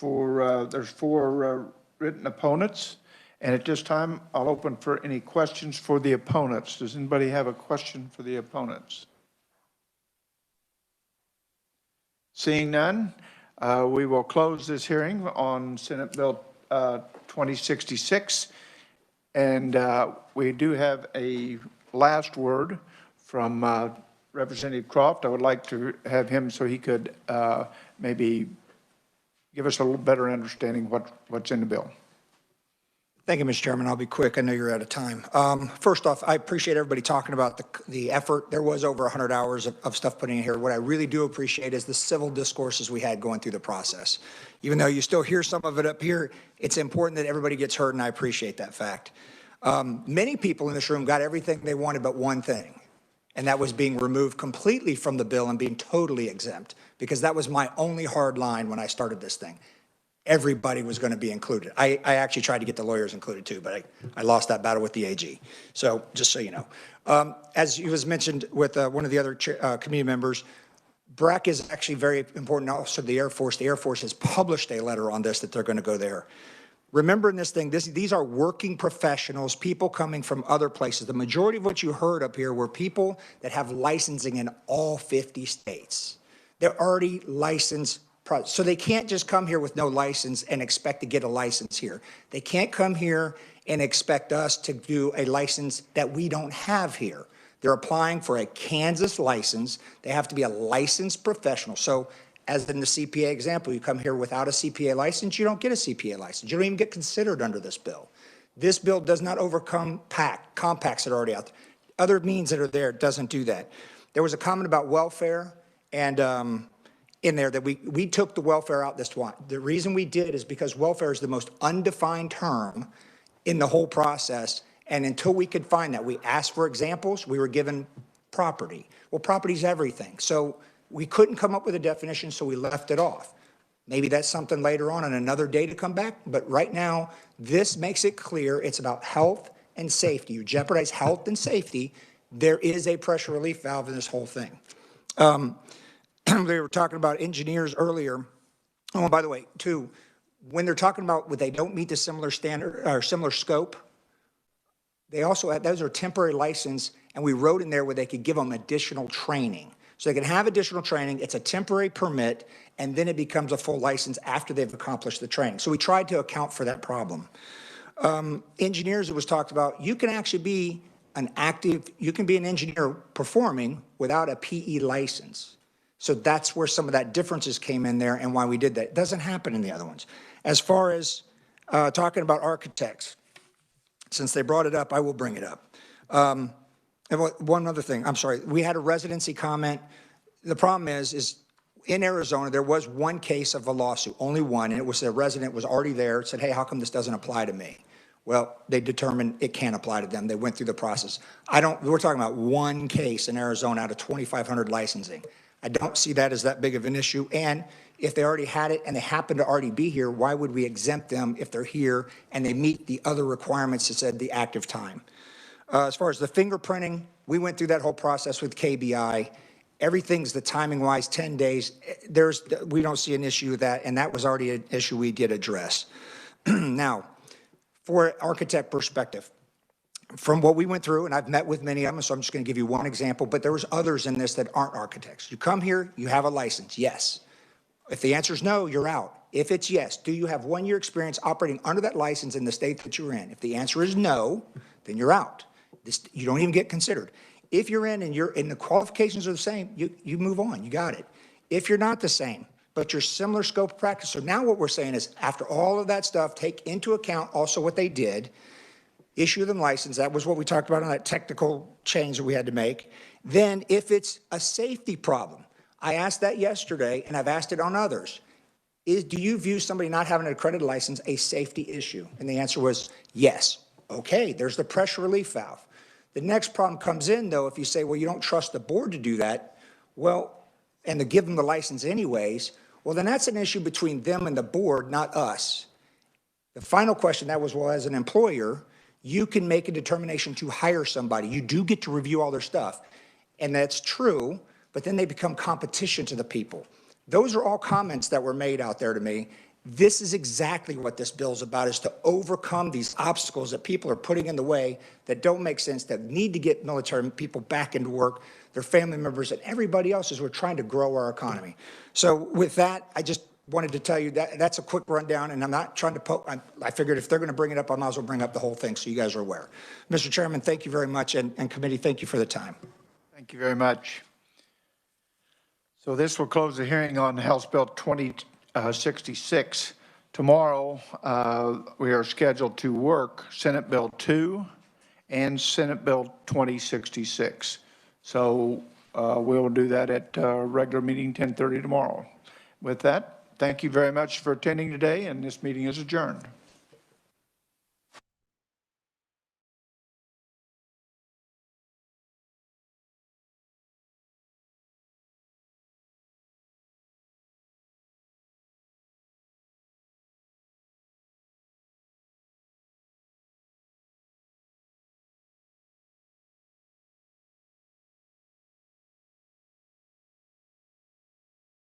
there's 4 written opponents, And at this time, I'll open for any questions for the opponents. Does anybody have a question for the opponents? Seeing none, we will close this hearing on Senate Bill 2066. And we do have a last word from Representative Croft. I would like to have him so he could maybe give us a little better understanding what's in the bill. Thank you, Mr. Chairman. I'll be quick. I know you're out of time. First off, I appreciate everybody talking about the effort. There was over 100 hours of stuff put in here. What I really do appreciate is the civil discourses we had going through the process. Even though you still hear some of it up here, it's important that everybody gets heard, and I appreciate that fact. Many people in this room got everything they wanted but one thing, and that was being removed completely from the bill and being totally exempt, because that was my only hard line when I started this thing. Everybody was going to be included. I actually tried to get the lawyers included too, but I lost that battle with the AG. So just so you know. As you was mentioned with one of the other committee members, BRAC is actually very important also to the Air Force. The Air Force has published a letter on this that they're going to go there. Remember in this thing, these are working professionals, people coming from other places. The majority of what you heard up here were people that have licensing in all 50 states. They're already licensed. So they can't just come here with no license and expect to get a license here. They can't come here and expect us to do a license that we don't have here. They're applying for a Kansas license. They have to be a licensed professional. So as in the CPA example, you come here without a CPA license, you don't get a CPA license. You don't even get considered under this bill. This bill does not overcome compacts that are already out there. Other means that are there, it doesn't do that. There was a comment about welfare and in there that we took the welfare out this one. The reason we did is because welfare is the most undefined term in the whole process. And until we could find that, we asked for examples, we were given property. Well, property's everything. So we couldn't come up with a definition, so we left it off. Maybe that's something later on another day to come back. But right now, this makes it clear it's about health and safety. You jeopardize health and safety, there is a pressure relief valve in this whole thing. They were talking about engineers earlier. Oh, by the way, too, when they're talking about when they don't meet the similar standard or similar scope, they also have, those are temporary license, and we wrote in there where they could give them additional training. So they can have additional training, it's a temporary permit, and then it becomes a full license after they've accomplished the training. So we tried to account for that problem. Engineers, it was talked about, you can actually be you can be an engineer performing without a PE license. So that's where some of that differences came in there and why we did that. It doesn't happen in the other ones. As far as talking about architects, since they brought it up, I will bring it up. And one other thing, I'm sorry, we had a residency comment. The problem is in Arizona, there was one case of a lawsuit, only one, and it was a resident was already there, said, hey, how come this doesn't apply to me? Well, they determined it can't apply to them. They went through the process. We're talking about one case in Arizona out of 2,500 licensing. I don't see that as that big of an issue. And if they already had it and they happen to already be here, why would we exempt them if they're here and they meet the other requirements that said the active time? As far as the fingerprinting, we went through that whole process with KBI. Everything's the timing-wise, 10 days. We don't see an issue with that, and that was already an issue we did address. Now, for architect perspective, from what we went through, and I've met with many of them, so I'm just going to give you one example, but there was others in this that aren't architects. You come here, you have a license, yes. If the answer is no, you're out. If it's yes, do you have 1 year experience operating under that license in the state that you're in? If the answer is no, then you're out. You don't even get considered. If you're in and the qualifications are the same, you move on, you got it. If you're not the same, but you're similar scope of practice, so now what we're saying is after all of that stuff, take into account also what they did, issue them license. That was what we talked about on that technical change that we had to make. Then if it's a safety problem, I asked that yesterday and I've asked it on others. Do you view somebody not having an accredited license a safety issue? And the answer was yes. Okay, there's the pressure relief valve. The next problem comes in though, if you say, well, you don't trust the board to do that, well, and to give them the license anyways, well, then that's an issue between them and the board, not us. The final question that was, well, as an employer, you can make a determination to hire somebody. You do get to review all their stuff. And that's true, but then they become competition to the people. Those are all comments that were made out there to me. This is exactly what this bill is about, is to overcome these obstacles that people are putting in the way that don't make sense, that need to get military people back into work, their family members, and everybody else as we're trying to grow our economy. So with that, I just wanted to tell you that that's a quick rundown, and I'm not trying to poke. I figured if they're going to bring it up, I might as well bring up the whole thing so you guys are aware. Mr. Chairman, thank you very much, and committee, thank you for the time. Thank you very much. So this will close the hearing on House Bill 2066. Tomorrow, we are scheduled to work Senate Bill 2 and Senate Bill 2066. So we'll do that at regular meeting 10:30 tomorrow. With that, thank you very much for attending today, and this meeting is adjourned.